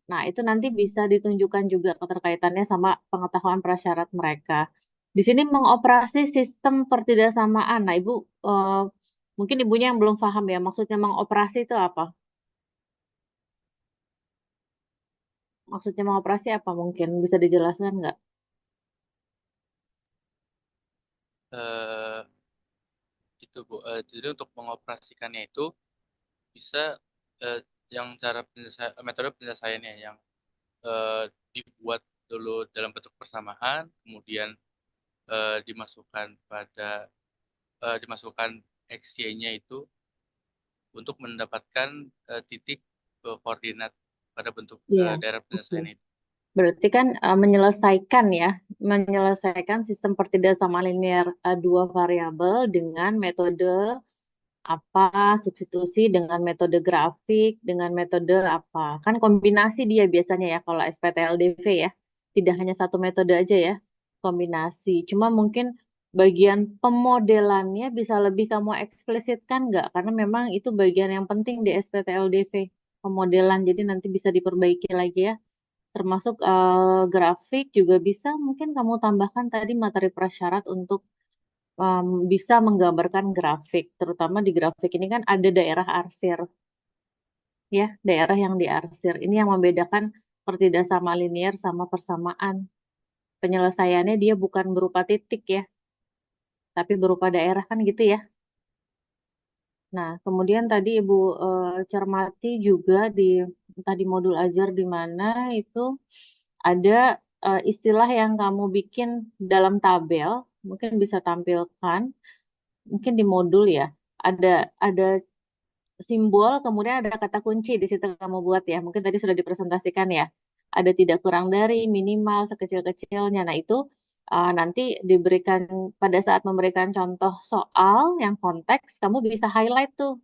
Nah, itu nanti bisa ditunjukkan juga keterkaitannya sama pengetahuan prasyarat mereka. Di sini mengoperasi sistem pertidaksamaan. Nah, Ibu, mungkin Ibunya yang belum paham ya, maksudnya mengoperasi itu apa? Maksudnya mengoperasi apa mungkin? Bisa dijelaskan nggak? Eh, itu Bu. Jadi untuk mengoperasikannya itu bisa eh, yang metode penyelesaiannya yang dibuat dulu dalam bentuk persamaan, kemudian dimasukkan XY-nya itu untuk mendapatkan titik koordinat pada bentuk Iya, daerah oke. penyelesaian itu. Berarti kan menyelesaikan ya, menyelesaikan sistem pertidaksamaan linear dua variabel dengan metode apa, substitusi dengan metode grafik, dengan metode apa. Kan kombinasi dia biasanya ya kalau SPTLDV ya. Tidak hanya satu metode aja ya, kombinasi. Cuma mungkin bagian pemodelannya bisa lebih kamu eksplisitkan nggak? Karena memang itu bagian yang penting di SPTLDV, pemodelan. Jadi nanti bisa diperbaiki lagi ya. Termasuk grafik juga bisa mungkin kamu tambahkan tadi materi prasyarat untuk bisa menggambarkan grafik, terutama di grafik ini kan ada daerah arsir, ya, daerah yang diarsir. Ini yang membedakan pertidaksamaan linear sama persamaan. Penyelesaiannya dia bukan berupa titik ya, tapi berupa daerah kan gitu ya. Nah, kemudian tadi Ibu cermati juga di tadi modul ajar di mana itu ada istilah yang kamu bikin dalam tabel, mungkin bisa tampilkan, mungkin di modul ya. Ada simbol, kemudian ada kata kunci di situ kamu buat ya. Mungkin tadi sudah dipresentasikan ya. Ada tidak kurang dari, minimal, sekecil-kecilnya. Nah, itu nanti diberikan pada saat memberikan contoh soal yang konteks, kamu bisa highlight tuh,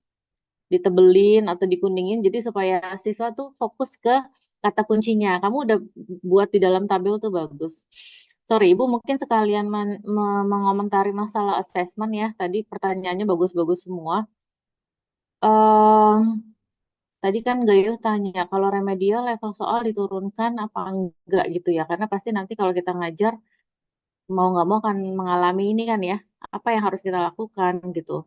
ditebelin atau dikuningin, jadi supaya siswa tuh fokus ke kata kuncinya. Kamu udah buat di dalam tabel tuh bagus. Sorry, Ibu mungkin sekalian mengomentari masalah assessment ya. Tadi pertanyaannya bagus-bagus semua. Em, Tadi kan Gayo tanya, kalau remedial level soal diturunkan apa enggak gitu ya? Karena pasti nanti kalau kita ngajar, mau nggak mau kan mengalami ini kan ya, apa yang harus kita lakukan gitu.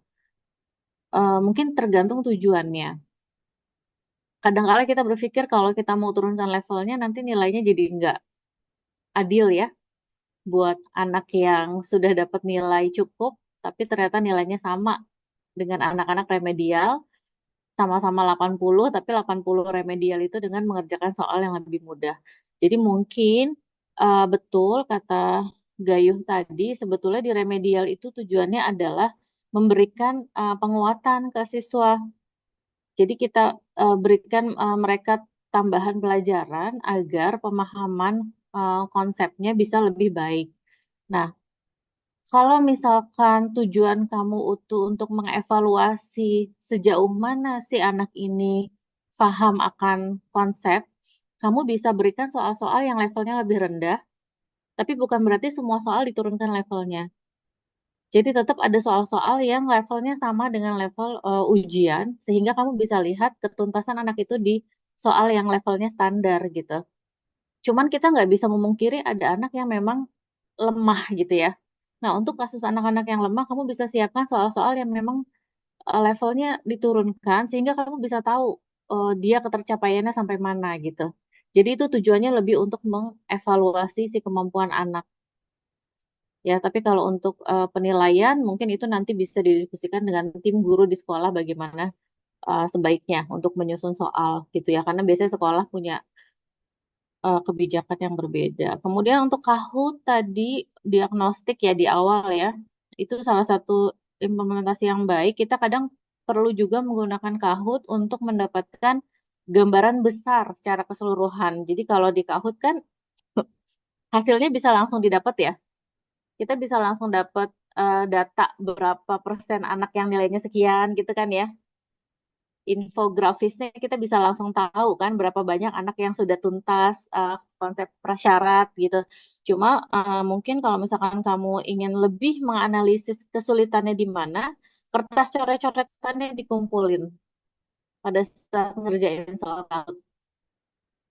Mungkin tergantung tujuannya. Kadang-kala kita berpikir kalau kita mau turunkan levelnya, nanti nilainya jadi nggak adil ya. Buat anak yang sudah dapat nilai cukup, tapi ternyata nilainya sama dengan anak-anak remedial, sama-sama 80, tapi 80 remedial itu dengan mengerjakan soal yang lebih mudah. Jadi mungkin betul kata Gayuh tadi, sebetulnya di remedial itu tujuannya adalah memberikan penguatan ke siswa. Jadi kita berikan mereka tambahan pelajaran agar pemahaman konsepnya bisa lebih baik. Nah, kalau misalkan tujuan kamu untuk mengevaluasi sejauh mana si anak ini paham akan konsep, kamu bisa berikan soal-soal yang levelnya lebih rendah, tapi bukan berarti semua soal diturunkan levelnya. Jadi tetap ada soal-soal yang levelnya sama dengan level ujian, sehingga kamu bisa lihat ketuntasan anak itu di soal yang levelnya standar gitu. Cuman kita nggak bisa memungkiri ada anak yang memang lemah gitu ya. Nah, untuk kasus anak-anak yang lemah, kamu bisa siapkan soal-soal yang memang levelnya diturunkan, sehingga kamu bisa tahu dia ketercapaiannya sampai mana gitu. Jadi itu tujuannya lebih untuk mengevaluasi si kemampuan anak. Ya, tapi kalau untuk penilaian mungkin itu nanti bisa didiskusikan dengan tim guru di sekolah bagaimana sebaiknya untuk menyusun soal gitu ya. Karena biasanya sekolah punya kebijakan yang berbeda. Kemudian untuk Kahoot tadi diagnostik ya di awal ya. Itu salah satu implementasi yang baik. Kita kadang perlu juga menggunakan Kahoot untuk mendapatkan gambaran besar secara keseluruhan. Jadi kalau di Kahoot kan hasilnya bisa langsung didapat ya. Kita bisa langsung dapat data berapa persen anak yang nilainya sekian gitu kan ya. Infografisnya kita bisa langsung tahu kan berapa banyak anak yang sudah tuntas konsep prasyarat gitu. Cuma mungkin kalau misalkan kamu ingin lebih menganalisis kesulitannya di mana, kertas coret-coretannya dikumpulin pada saat ngerjain soal kamu.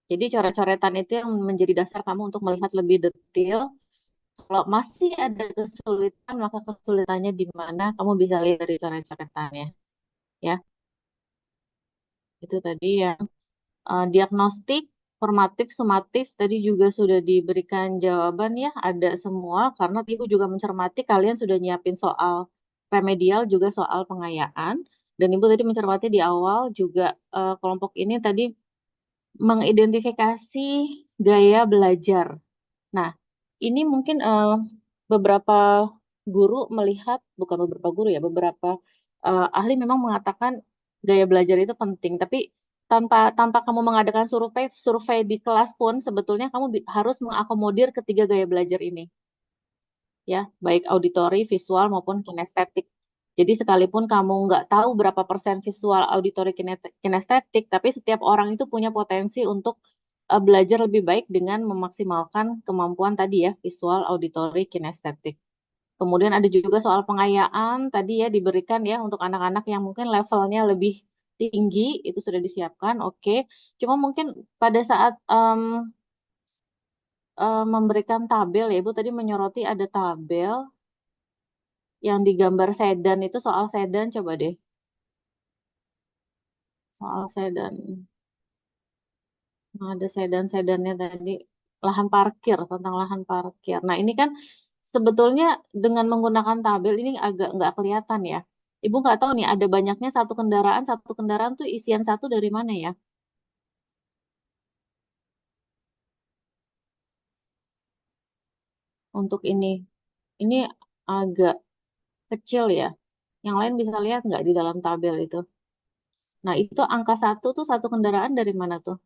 Jadi coret-coretan itu yang menjadi dasar kamu untuk melihat lebih detail. Kalau masih ada kesulitan, maka kesulitannya di mana kamu bisa lihat dari coret-coretannya. Ya, itu tadi ya. Diagnostik, formatif, sumatif tadi juga sudah diberikan jawaban ya, ada semua karena Ibu juga mencermati kalian sudah nyiapin soal remedial juga soal pengayaan dan Ibu tadi mencermati di awal juga kelompok ini tadi mengidentifikasi gaya belajar. Nah, ini mungkin beberapa guru melihat, bukan beberapa guru ya, beberapa ahli memang mengatakan gaya belajar itu penting, tapi tanpa tanpa kamu mengadakan survei survei di kelas pun sebetulnya kamu harus mengakomodir ketiga gaya belajar ini, ya, baik auditori, visual maupun kinestetik. Jadi sekalipun kamu nggak tahu berapa persen visual, auditori, kinestetik, tapi setiap orang itu punya potensi untuk belajar lebih baik dengan memaksimalkan kemampuan tadi ya, visual, auditori, kinestetik. Kemudian ada juga soal pengayaan tadi ya diberikan ya untuk anak-anak yang mungkin levelnya lebih tinggi itu sudah disiapkan, oke. Cuma mungkin pada saat memberikan tabel ya, Ibu tadi menyoroti ada tabel yang digambar sedan itu soal sedan coba deh. Soal sedan. Nah, ada sedan-sedannya tadi lahan parkir tentang lahan parkir. Nah, ini kan sebetulnya dengan menggunakan tabel ini agak nggak kelihatan ya. Ibu nggak tahu nih ada banyaknya satu kendaraan tuh isian satu dari mana ya untuk ini. Ini agak kecil ya. Yang lain bisa lihat nggak di dalam tabel itu. Nah, itu angka satu tuh satu kendaraan dari mana tuh?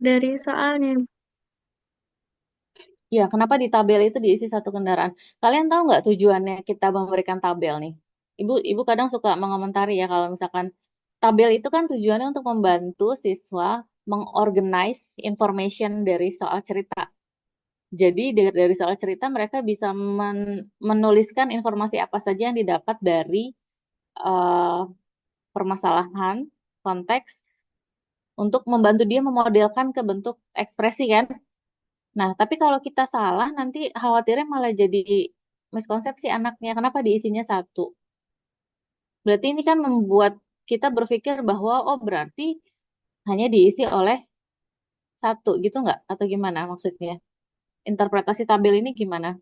dari soalnya. Ya, kenapa di tabel itu diisi satu kendaraan? Kalian tahu nggak tujuannya kita memberikan tabel nih? Ibu kadang suka mengomentari ya kalau misalkan tabel itu kan tujuannya untuk membantu siswa mengorganize information dari soal cerita. Jadi dari soal cerita mereka bisa menuliskan informasi apa saja yang didapat dari eh, permasalahan, konteks, untuk membantu dia memodelkan ke bentuk ekspresi kan. Nah, tapi kalau kita salah, nanti khawatirnya malah jadi miskonsepsi anaknya. Kenapa diisinya satu? Berarti ini kan membuat kita berpikir bahwa, oh berarti hanya diisi oleh satu, gitu nggak? Atau gimana maksudnya? Interpretasi tabel ini gimana?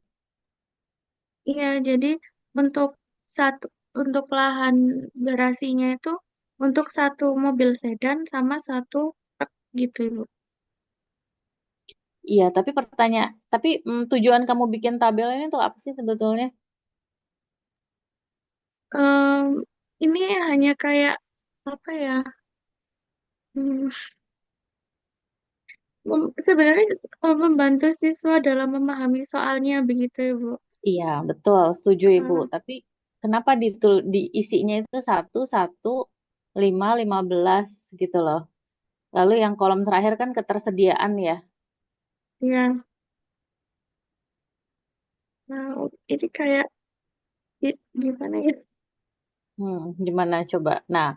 Iya, jadi untuk satu untuk lahan garasinya itu untuk satu mobil sedan sama satu truk gitu, Ibu. Iya, tapi tujuan kamu bikin tabel ini tuh apa sih sebetulnya? Em, ini hanya kayak apa ya? hmm, Sebenarnya membantu siswa dalam memahami soalnya begitu, Ibu. Iya, betul, setuju Ibu. Eh, Tapi kenapa diisinya itu satu, satu, lima, 15 gitu loh. Lalu yang kolom terakhir kan ketersediaan ya. ya, Nah, ini kayak gimana ya? Gimana coba? Nah,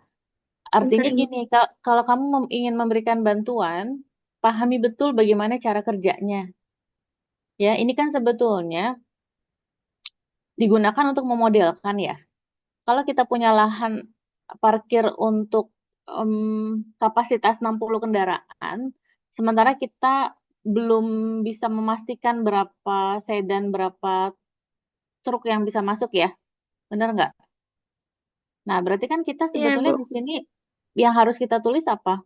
Bentar artinya Ibu. gini, kalau kamu ingin memberikan bantuan, pahami betul bagaimana cara kerjanya. Ya, ini kan sebetulnya digunakan untuk memodelkan ya. Kalau kita punya lahan parkir untuk kapasitas 60 kendaraan, sementara kita belum bisa memastikan berapa sedan, berapa truk yang bisa masuk ya, benar nggak? Nah, berarti kan kita Iya sebetulnya Ibu. di sini yang harus kita tulis apa?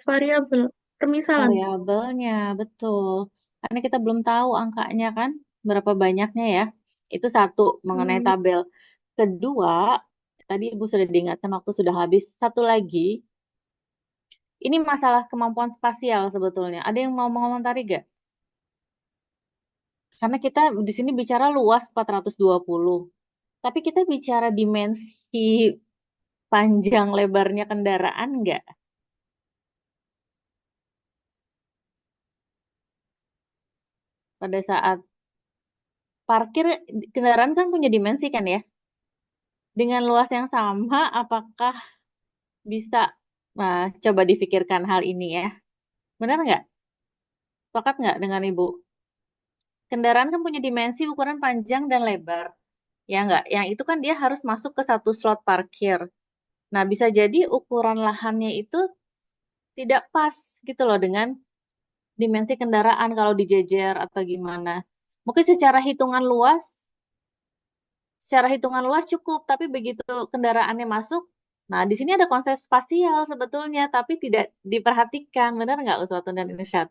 Variabel permisalan. Variabelnya, betul. Karena kita belum tahu angkanya kan, berapa banyaknya ya. Itu satu, mengenai Hmm, tabel. Kedua, tadi Ibu sudah diingatkan waktu sudah habis. Satu lagi, ini masalah kemampuan spasial sebetulnya. Ada yang mau mengomentari gak? Karena kita di sini bicara luas 420. Tapi kita bicara dimensi panjang lebarnya kendaraan nggak? Pada saat parkir, kendaraan kan punya dimensi kan ya? Dengan luas yang sama, apakah bisa? Nah, coba difikirkan hal ini ya. Benar nggak? Sepakat nggak dengan Ibu? Kendaraan kan punya dimensi ukuran panjang dan lebar. Ya nggak? Yang itu kan dia harus masuk ke satu slot parkir. Nah, bisa jadi ukuran lahannya itu tidak pas gitu loh dengan dimensi kendaraan kalau dijejer atau gimana. Mungkin secara hitungan luas cukup, tapi begitu kendaraannya masuk, nah di sini ada konsep spasial sebetulnya, tapi tidak diperhatikan, benar nggak Uswatun dan Irsyad?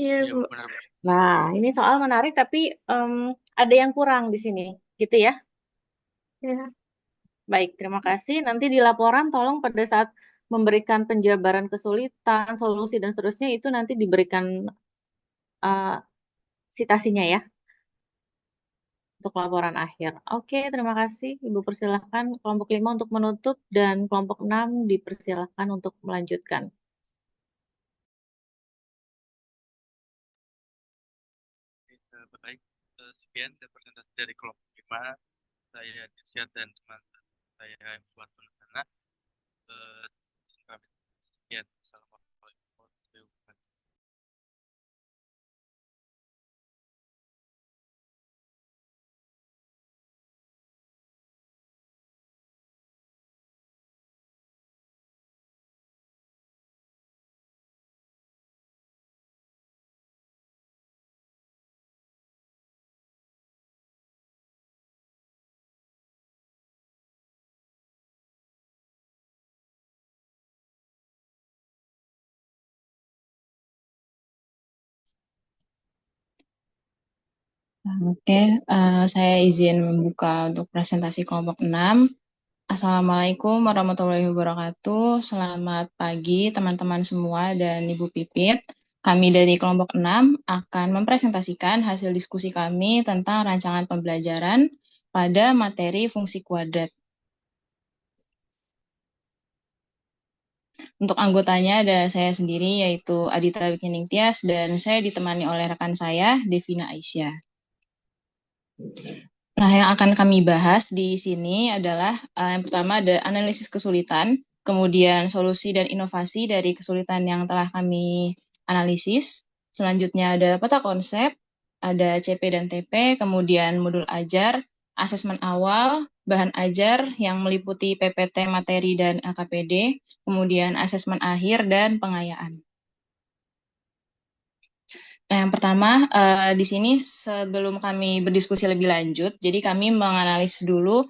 iya Iya, Bu. benar. Nah, ini soal menarik, tapi em, ada yang kurang di sini, gitu ya. Ya. Baik, terima kasih. Nanti di laporan tolong pada saat memberikan penjabaran kesulitan, solusi, dan seterusnya, itu nanti diberikan eh, citasinya ya, untuk laporan akhir. Oke, terima kasih. Ibu persilahkan kelompok 5 untuk menutup dan kelompok 6 dipersilahkan untuk melanjutkan. Baik, sekian presentasi dari kelompok 5. Saya Dirsyad dan teman saya yang buat sana. Sekian. Assalamualaikum warahmatullahi wabarakatuh. Oke, saya izin membuka untuk presentasi kelompok 6. Assalamualaikum warahmatullahi wabarakatuh. Selamat pagi teman-teman semua dan Ibu Pipit. Kami dari kelompok 6 akan mempresentasikan hasil diskusi kami tentang rancangan pembelajaran pada materi fungsi kuadrat. Untuk anggotanya ada saya sendiri yaitu Adita Wikiningtyas dan saya ditemani oleh rekan saya Devina Aisyah. Nah, yang akan kami bahas di sini adalah yang pertama ada analisis kesulitan, kemudian solusi dan inovasi dari kesulitan yang telah kami analisis. Selanjutnya ada peta konsep, ada CP dan TP, kemudian modul ajar, asesmen awal, bahan ajar yang meliputi PPT materi dan LKPD, kemudian asesmen akhir dan pengayaan. Nah, yang pertama, di sini sebelum kami berdiskusi lebih lanjut, jadi kami menganalisis dulu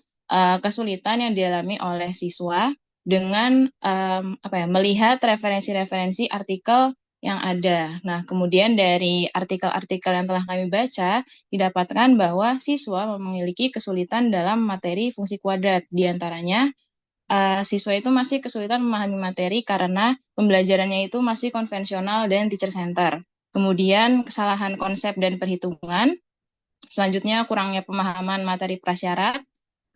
kesulitan yang dialami oleh siswa dengan melihat referensi-referensi artikel yang ada. Nah, kemudian dari artikel-artikel yang telah kami baca, didapatkan bahwa siswa memiliki kesulitan dalam materi fungsi kuadrat. Di antaranya, siswa itu masih kesulitan memahami materi karena pembelajarannya itu masih konvensional dan teacher center. Kemudian kesalahan konsep dan perhitungan. Selanjutnya kurangnya pemahaman materi prasyarat.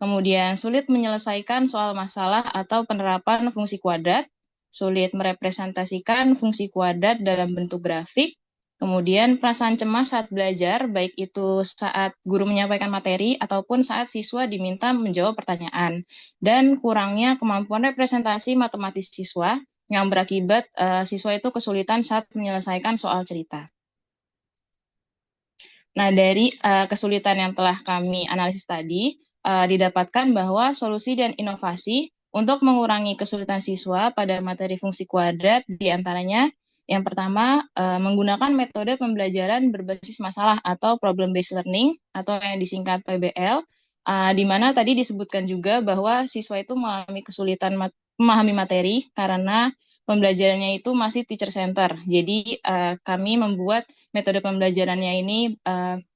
Kemudian sulit menyelesaikan soal masalah atau penerapan fungsi kuadrat. sulit merepresentasikan fungsi kuadrat dalam bentuk grafik, kemudian perasaan cemas saat belajar, baik itu saat guru menyampaikan materi ataupun saat siswa diminta menjawab pertanyaan, dan kurangnya kemampuan representasi matematis siswa yang berakibat siswa itu kesulitan saat menyelesaikan soal cerita. Nah, dari kesulitan yang telah kami analisis tadi, didapatkan bahwa solusi dan inovasi untuk mengurangi kesulitan siswa pada materi fungsi kuadrat diantaranya yang pertama, menggunakan metode pembelajaran berbasis masalah atau problem-based learning atau yang disingkat PBL, di mana tadi disebutkan juga bahwa siswa itu mengalami kesulitan memahami materi karena pembelajarannya itu masih teacher center. Jadi kami membuat metode pembelajarannya ini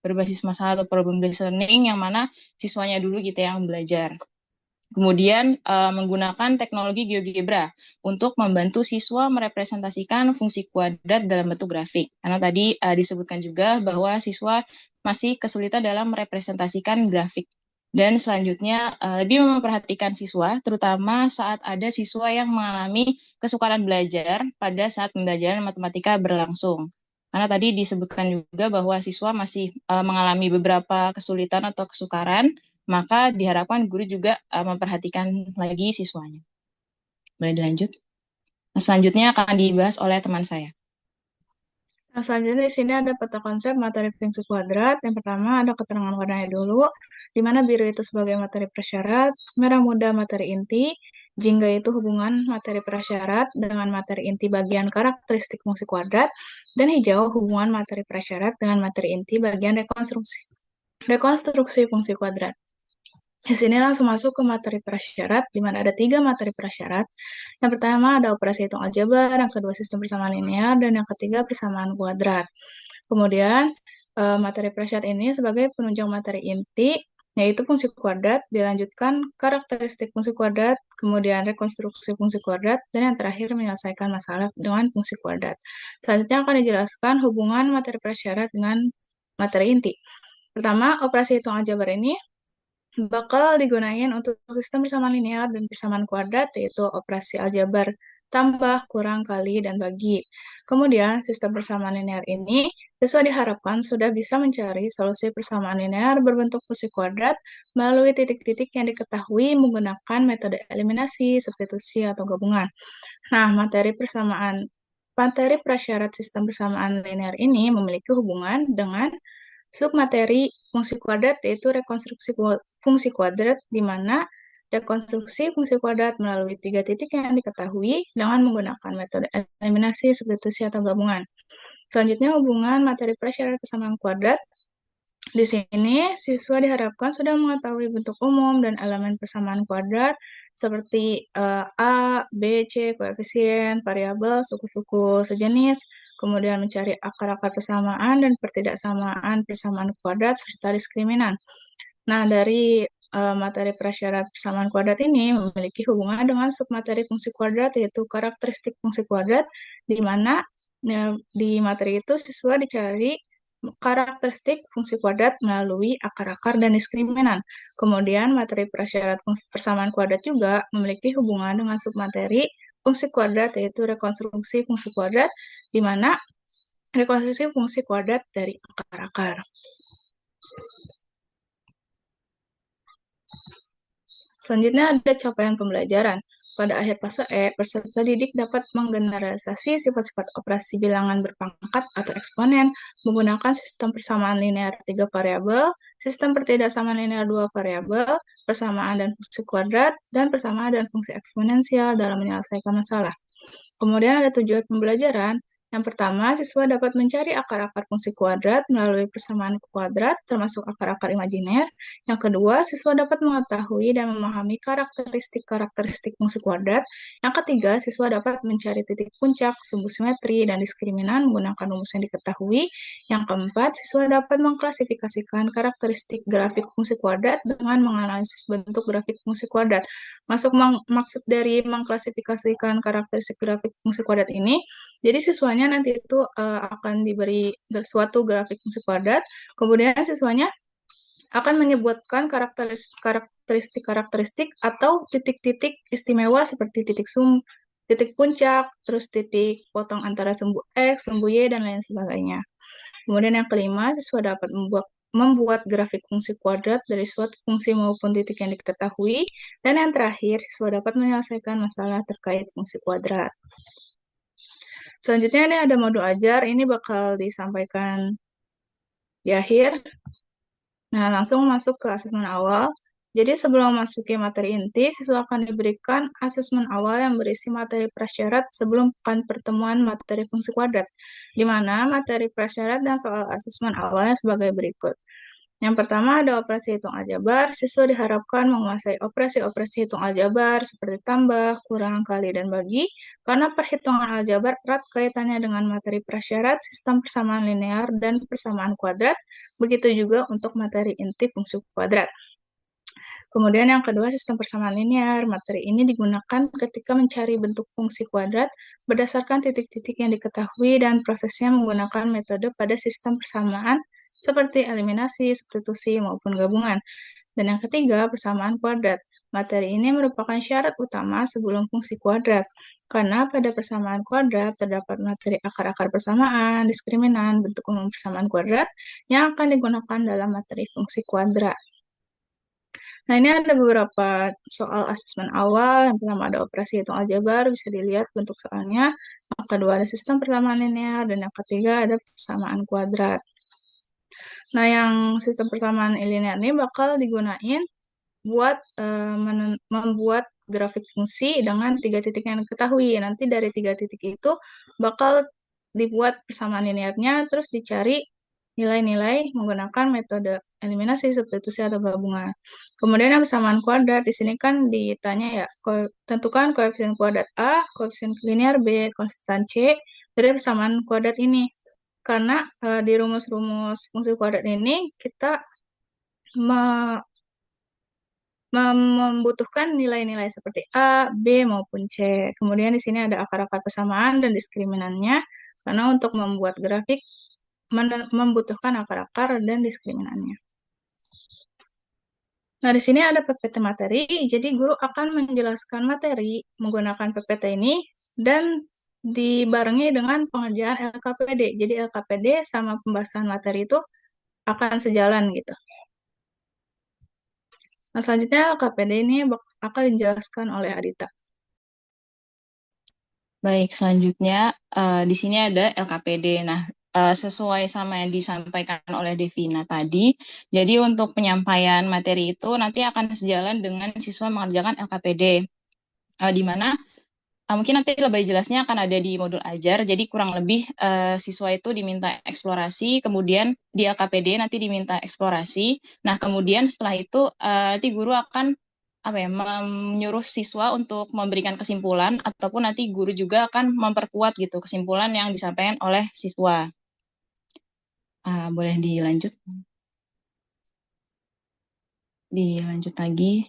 berbasis masalah atau problem-based learning yang mana siswanya dulu gitu yang belajar. Kemudian menggunakan teknologi GeoGebra untuk membantu siswa merepresentasikan fungsi kuadrat dalam bentuk grafik. Karena tadi disebutkan juga bahwa siswa masih kesulitan dalam merepresentasikan grafik. Dan selanjutnya lebih memperhatikan siswa, terutama saat ada siswa yang mengalami kesukaran belajar pada saat pembelajaran matematika berlangsung. Karena tadi disebutkan juga bahwa siswa masih mengalami beberapa kesulitan atau kesukaran, maka diharapkan guru juga memperhatikan lagi siswanya. Boleh dilanjut? Nah, selanjutnya akan dibahas oleh teman saya. Nah, selanjutnya di sini ada peta konsep materi fungsi kuadrat. Yang pertama ada keterangan warnanya dulu, di mana biru itu sebagai materi prasyarat, merah muda materi inti, jingga itu hubungan materi prasyarat dengan materi inti bagian karakteristik fungsi kuadrat, dan hijau hubungan materi prasyarat dengan materi inti bagian rekonstruksi fungsi kuadrat. Di sini langsung masuk ke materi prasyarat, di mana ada 3 materi prasyarat. Yang pertama ada operasi hitung aljabar, yang kedua sistem persamaan linear, dan yang ketiga persamaan kuadrat. Kemudian materi prasyarat ini sebagai penunjang materi inti, yaitu fungsi kuadrat, dilanjutkan karakteristik fungsi kuadrat, kemudian rekonstruksi fungsi kuadrat, dan yang terakhir menyelesaikan masalah dengan fungsi kuadrat. Selanjutnya akan dijelaskan hubungan materi prasyarat dengan materi inti. Pertama, operasi hitung aljabar ini bakal digunakan untuk sistem persamaan linear dan persamaan kuadrat, yaitu operasi aljabar tambah, kurang, kali, dan bagi. Kemudian, sistem persamaan linear ini siswa diharapkan sudah bisa mencari solusi persamaan linear berbentuk fungsi kuadrat melalui titik-titik yang diketahui menggunakan metode eliminasi, substitusi, atau gabungan. Nah, materi prasyarat sistem persamaan linear ini memiliki hubungan dengan submateri fungsi kuadrat, yaitu rekonstruksi fungsi kuadrat, di mana rekonstruksi fungsi kuadrat melalui 3 titik yang diketahui dengan menggunakan metode eliminasi, substitusi, atau gabungan. Selanjutnya, hubungan materi prasyarat persamaan kuadrat. Di sini, siswa diharapkan sudah mengetahui bentuk umum dan elemen persamaan kuadrat seperti A, B, C, koefisien, variabel, suku-suku sejenis, kemudian mencari akar-akar persamaan dan pertidaksamaan persamaan kuadrat, serta diskriminan. Nah, dari materi prasyarat persamaan kuadrat ini memiliki hubungan dengan submateri fungsi kuadrat, yaitu karakteristik fungsi kuadrat, di mana di materi itu siswa dicari karakteristik fungsi kuadrat melalui akar-akar dan diskriminan. Kemudian materi prasyarat persamaan kuadrat juga memiliki hubungan dengan submateri fungsi kuadrat, yaitu rekonstruksi fungsi kuadrat, di mana rekonstruksi fungsi kuadrat dari akar-akar. Selanjutnya ada capaian pembelajaran. Pada akhir fase E, peserta didik dapat menggeneralisasi sifat-sifat operasi bilangan berpangkat atau eksponen menggunakan sistem persamaan linear 3 variabel, sistem pertidaksamaan linear 2 variabel, persamaan dan fungsi kuadrat, dan persamaan dan fungsi eksponensial dalam menyelesaikan masalah. Kemudian ada tujuan pembelajaran. Yang pertama, siswa dapat mencari akar-akar fungsi kuadrat melalui persamaan kuadrat, termasuk akar-akar imajiner. Yang kedua, siswa dapat mengetahui dan memahami karakteristik-karakteristik fungsi kuadrat. Yang ketiga, siswa dapat mencari titik puncak, sumbu simetri, dan diskriminan menggunakan rumus yang diketahui. Yang keempat, siswa dapat mengklasifikasikan karakteristik grafik fungsi kuadrat dengan menganalisis bentuk grafik fungsi kuadrat. Maksud dari mengklasifikasikan karakteristik grafik fungsi kuadrat ini, jadi siswanya nanti itu akan diberi suatu grafik fungsi kuadrat, kemudian siswanya akan menyebutkan karakteristik-karakteristik atau titik-titik istimewa seperti titik zoom, titik puncak, terus titik potong antara sumbu X, sumbu Y, dan lain sebagainya. Kemudian yang kelima, siswa dapat membuat grafik fungsi kuadrat dari suatu fungsi maupun titik yang diketahui. Dan yang terakhir, siswa dapat menyelesaikan masalah terkait fungsi kuadrat. Selanjutnya ini ada modul ajar, ini bakal disampaikan di akhir. Nah, langsung masuk ke asesmen awal. Jadi sebelum memasuki materi inti, siswa akan diberikan asesmen awal yang berisi materi prasyarat sebelum pekan pertemuan materi fungsi kuadrat, di mana materi prasyarat dan soal asesmen awalnya sebagai berikut. Yang pertama ada operasi hitung aljabar. Siswa diharapkan menguasai operasi-operasi hitung aljabar seperti tambah, kurang, kali, dan bagi, karena perhitungan aljabar erat kaitannya dengan materi prasyarat, sistem persamaan linear, dan persamaan kuadrat. Begitu juga untuk materi inti fungsi kuadrat. Kemudian yang kedua, sistem persamaan linear. Materi ini digunakan ketika mencari bentuk fungsi kuadrat berdasarkan titik-titik yang diketahui dan prosesnya menggunakan metode pada sistem persamaan seperti eliminasi, substitusi, maupun gabungan. Dan yang ketiga, persamaan kuadrat. Materi ini merupakan syarat utama sebelum fungsi kuadrat, karena pada persamaan kuadrat terdapat materi akar-akar persamaan, diskriminan, bentuk umum persamaan kuadrat yang akan digunakan dalam materi fungsi kuadrat. Nah, ini ada beberapa soal asesmen awal. Yang pertama ada operasi hitung aljabar, bisa dilihat bentuk soalnya. Yang kedua ada sistem persamaan linear, dan yang ketiga ada persamaan kuadrat. Nah, yang sistem persamaan linear ini bakal digunain buat membuat grafik fungsi dengan 3 titik yang diketahui. Nanti dari 3 titik itu bakal dibuat persamaan linearnya, terus dicari nilai-nilai menggunakan metode eliminasi, substitusi, atau gabungan. Kemudian yang persamaan kuadrat, di sini kan ditanya ya, tentukan koefisien kuadrat A, koefisien linear B, konstan C dari persamaan kuadrat ini. Karena di rumus-rumus fungsi kuadrat ini kita membutuhkan nilai-nilai seperti A, B, maupun C. Kemudian di sini ada akar-akar persamaan dan diskriminannya, karena untuk membuat grafik membutuhkan akar-akar dan diskriminannya. Nah, di sini ada PPT materi, jadi guru akan menjelaskan materi menggunakan PPT ini dan dibarengi dengan pengerjaan LKPD. Jadi LKPD sama pembahasan materi itu akan sejalan gitu. Nah, selanjutnya LKPD ini akan dijelaskan oleh Adita. Baik, selanjutnya di sini ada LKPD. Nah, sesuai sama yang disampaikan oleh Devina tadi, jadi untuk penyampaian materi itu nanti akan sejalan dengan siswa mengerjakan LKPD, di mana mungkin nanti lebih jelasnya akan ada di modul ajar. Jadi kurang lebih siswa itu diminta eksplorasi, kemudian di LKPD nanti diminta eksplorasi. Nah, kemudian setelah itu nanti guru akan menyuruh siswa untuk memberikan kesimpulan, ataupun nanti guru juga akan memperkuat gitu kesimpulan yang disampaikan oleh siswa. Boleh dilanjut? Dilanjut lagi.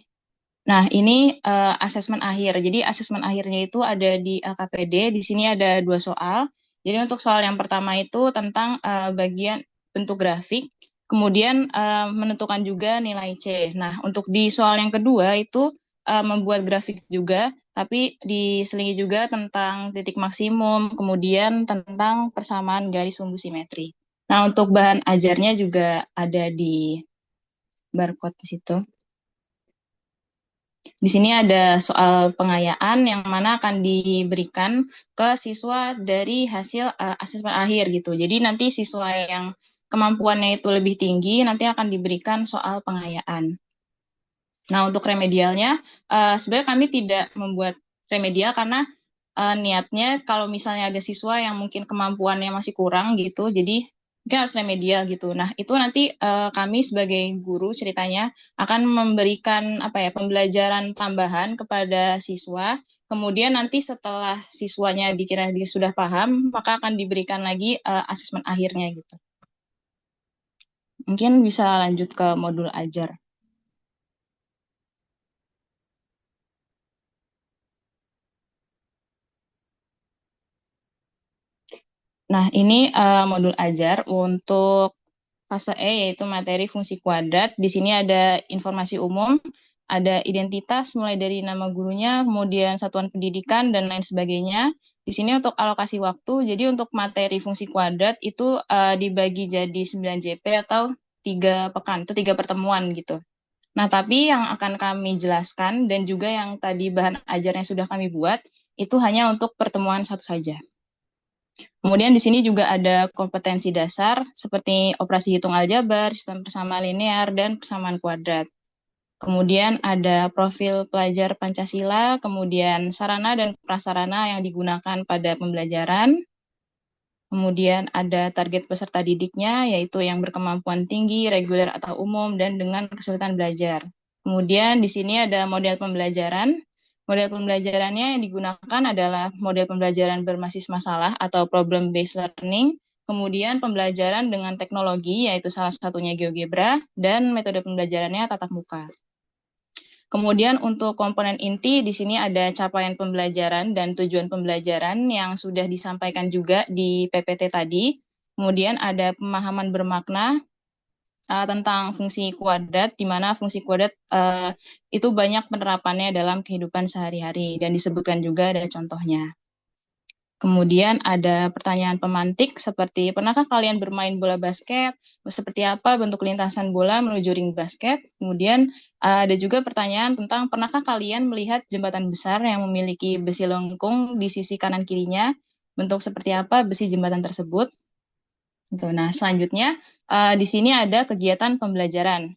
Nah, ini asesmen akhir. Jadi asesmen akhirnya itu ada di LKPD. Di sini ada 2 soal. Jadi untuk soal yang pertama itu tentang bagian bentuk grafik, kemudian menentukan juga nilai C. Nah, untuk di soal yang kedua itu membuat grafik juga, tapi diselingi juga tentang titik maksimum, kemudian tentang persamaan garis sumbu simetri. Nah, untuk bahan ajarnya juga ada di barcode di situ. Di sini ada soal pengayaan yang mana akan diberikan ke siswa dari hasil asesmen akhir gitu. Jadi nanti siswa yang kemampuannya itu lebih tinggi nanti akan diberikan soal pengayaan. Nah, untuk remedialnya sebenarnya kami tidak membuat remedial karena niatnya kalau misalnya ada siswa yang mungkin kemampuannya masih kurang gitu, jadi mungkin harus remedial gitu. Nah, itu nanti kami sebagai guru ceritanya akan memberikan pembelajaran tambahan kepada siswa. Kemudian nanti setelah siswanya dikira dia sudah paham, maka akan diberikan lagi asesmen akhirnya gitu. Mungkin bisa lanjut ke modul ajar. Nah, ini modul ajar untuk fase E, yaitu materi fungsi kuadrat. Di sini ada informasi umum, ada identitas mulai dari nama gurunya, kemudian satuan pendidikan, dan lain sebagainya. Di sini untuk alokasi waktu, jadi untuk materi fungsi kuadrat itu dibagi jadi 9 JP atau 3 pekan, itu 3 pertemuan gitu. Nah, tapi yang akan kami jelaskan dan juga yang tadi bahan ajarnya sudah kami buat, itu hanya untuk pertemuan satu saja. Kemudian di sini juga ada kompetensi dasar seperti operasi hitung aljabar, sistem persamaan linear, dan persamaan kuadrat. Kemudian ada profil pelajar Pancasila, kemudian sarana dan prasarana yang digunakan pada pembelajaran. Kemudian ada target peserta didiknya, yaitu yang berkemampuan tinggi, reguler atau umum, dan dengan kesulitan belajar. Kemudian di sini ada model pembelajaran. Model pembelajarannya yang digunakan adalah model pembelajaran berbasis masalah atau problem-based learning. Kemudian pembelajaran dengan teknologi, yaitu salah satunya GeoGebra, dan metode pembelajarannya tatap muka. Kemudian untuk komponen inti, di sini ada capaian pembelajaran dan tujuan pembelajaran yang sudah disampaikan juga di PPT tadi. Kemudian ada pemahaman bermakna tentang fungsi kuadrat, di mana fungsi kuadrat itu banyak penerapannya dalam kehidupan sehari-hari, dan disebutkan juga ada contohnya. Kemudian ada pertanyaan pemantik seperti, pernahkah kalian bermain bola basket? Seperti apa bentuk lintasan bola menuju ring basket? Kemudian ada juga pertanyaan tentang, pernahkah kalian melihat jembatan besar yang memiliki besi lengkung di sisi kanan kirinya? Bentuk seperti apa besi jembatan tersebut? Gitu. Nah, selanjutnya di sini ada kegiatan pembelajaran.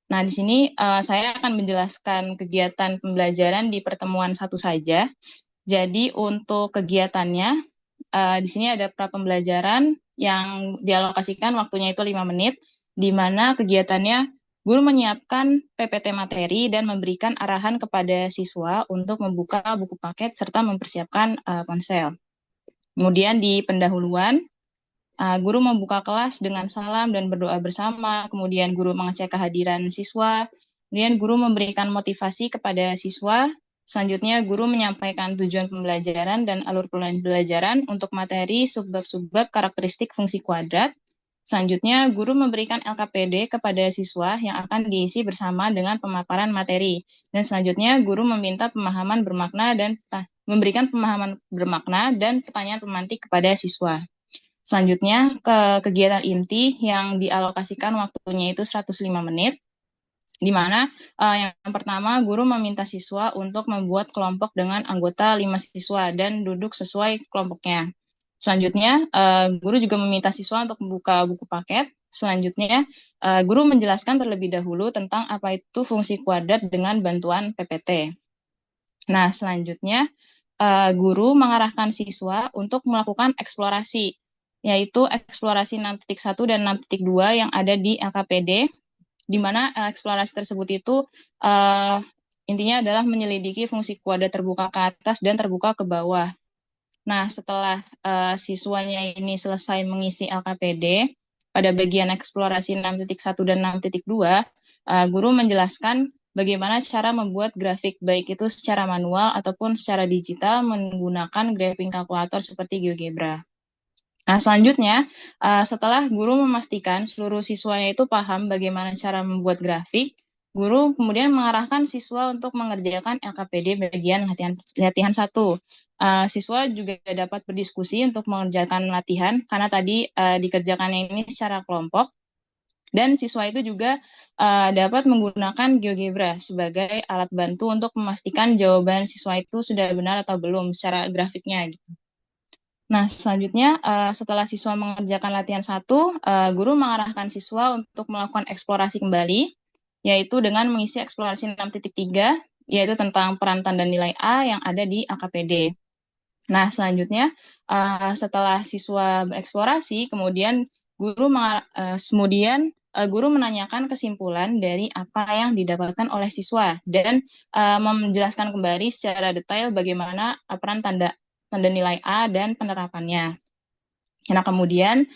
Nah, di sini saya akan menjelaskan kegiatan pembelajaran di pertemuan satu saja. Jadi untuk kegiatannya, di sini ada pra pembelajaran yang dialokasikan waktunya itu 5 menit, di mana kegiatannya guru menyiapkan PPT materi dan memberikan arahan kepada siswa untuk membuka buku paket serta mempersiapkan ponsel. Kemudian di pendahuluan, guru membuka kelas dengan salam dan berdoa bersama, kemudian guru mengecek kehadiran siswa, kemudian guru memberikan motivasi kepada siswa. Selanjutnya, guru menyampaikan tujuan pembelajaran dan alur pembelajaran untuk materi, subbab-subbab, karakteristik fungsi kuadrat. Selanjutnya, guru memberikan LKPD kepada siswa yang akan diisi bersama dengan pemaparan materi. Dan selanjutnya, guru meminta pemahaman bermakna dan memberikan pemahaman bermakna dan pertanyaan pemantik kepada siswa. Selanjutnya, ke kegiatan inti yang dialokasikan waktunya itu 105 menit. Di mana yang pertama guru meminta siswa untuk membuat kelompok dengan anggota 5 siswa dan duduk sesuai kelompoknya. Selanjutnya guru juga meminta siswa untuk membuka buku paket. Selanjutnya guru menjelaskan terlebih dahulu tentang apa itu fungsi kuadrat dengan bantuan PPT. Nah, selanjutnya guru mengarahkan siswa untuk melakukan eksplorasi, yaitu eksplorasi 6.1 dan 6.2 yang ada di LKPD, di mana eksplorasi tersebut itu intinya adalah menyelidiki fungsi kuadrat terbuka ke atas dan terbuka ke bawah. Nah, setelah siswanya ini selesai mengisi LKPD, pada bagian eksplorasi 6.1 dan 6.2, guru menjelaskan bagaimana cara membuat grafik, baik itu secara manual ataupun secara digital menggunakan graphing calculator seperti GeoGebra. Nah, selanjutnya, setelah guru memastikan seluruh siswanya itu paham bagaimana cara membuat grafik, guru kemudian mengarahkan siswa untuk mengerjakan LKPD bagian latihan 1. Siswa juga dapat berdiskusi untuk mengerjakan latihan, karena tadi dikerjakan ini secara kelompok, dan siswa itu juga dapat menggunakan GeoGebra sebagai alat bantu untuk memastikan jawaban siswa itu sudah benar atau belum secara grafiknya gitu. Nah, selanjutnya setelah siswa mengerjakan latihan 1, guru mengarahkan siswa untuk melakukan eksplorasi kembali, yaitu dengan mengisi eksplorasi 6.3, yaitu tentang peran tanda nilai A yang ada di LKPD. Nah, selanjutnya setelah siswa bereksplorasi, kemudian guru menanyakan kesimpulan dari apa yang didapatkan oleh siswa dan menjelaskan kembali secara detail bagaimana peran tanda nilai A dan penerapannya. Nah, kemudian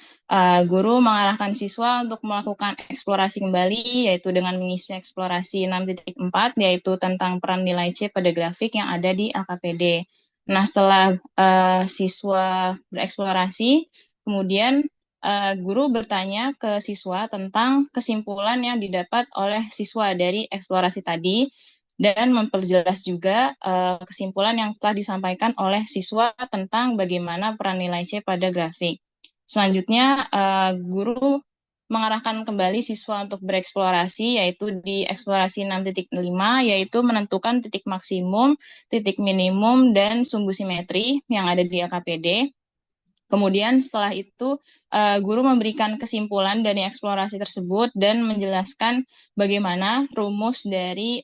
guru mengarahkan siswa untuk melakukan eksplorasi kembali, yaitu dengan mengisi eksplorasi 6.4, yaitu tentang peran nilai C pada grafik yang ada di LKPD. Nah, setelah siswa bereksplorasi, kemudian guru bertanya ke siswa tentang kesimpulan yang didapat oleh siswa dari eksplorasi tadi dan memperjelas juga kesimpulan yang telah disampaikan oleh siswa tentang bagaimana peran nilai C pada grafik. Selanjutnya, guru mengarahkan kembali siswa untuk bereksplorasi, yaitu di eksplorasi 6.5, yaitu menentukan titik maksimum, titik minimum, dan sumbu simetri yang ada di LKPD. Kemudian setelah itu, guru memberikan kesimpulan dari eksplorasi tersebut dan menjelaskan bagaimana rumus dari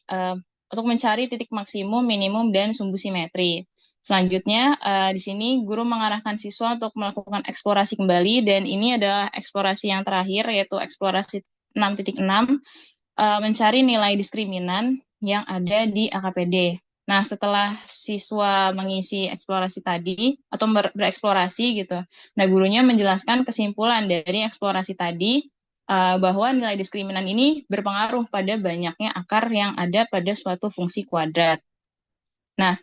untuk mencari titik maksimum, minimum, dan sumbu simetri. Selanjutnya, di sini guru mengarahkan siswa untuk melakukan eksplorasi kembali, dan ini adalah eksplorasi yang terakhir, yaitu eksplorasi 6.6, mencari nilai diskriminan yang ada di LKPD. Nah, setelah siswa mengisi eksplorasi tadi, atau bereksplorasi gitu, nah gurunya menjelaskan kesimpulan dari eksplorasi tadi, bahwa nilai diskriminan ini berpengaruh pada banyaknya akar yang ada pada suatu fungsi kuadrat. Nah,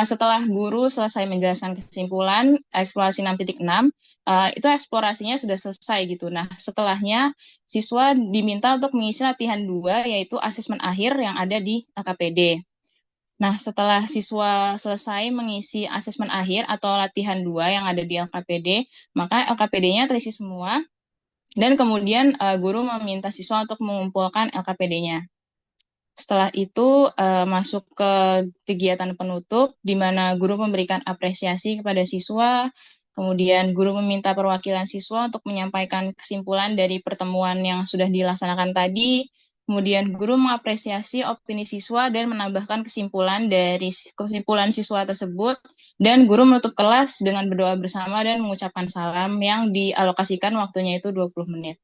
setelah guru selesai menjelaskan kesimpulan eksplorasi 6.6, itu eksplorasinya sudah selesai gitu. Nah, setelahnya siswa diminta untuk mengisi latihan 2, yaitu asesmen akhir yang ada di LKPD. Nah, setelah siswa selesai mengisi asesmen akhir atau latihan 2 yang ada di LKPD, maka LKPD-nya terisi semua, dan kemudian guru meminta siswa untuk mengumpulkan LKPD-nya. Setelah itu masuk ke kegiatan penutup, di mana guru memberikan apresiasi kepada siswa, kemudian guru meminta perwakilan siswa untuk menyampaikan kesimpulan dari pertemuan yang sudah dilaksanakan tadi, kemudian guru mengapresiasi opini siswa dan menambahkan kesimpulan dari kesimpulan siswa tersebut, dan guru menutup kelas dengan berdoa bersama dan mengucapkan salam yang dialokasikan waktunya itu 20 menit.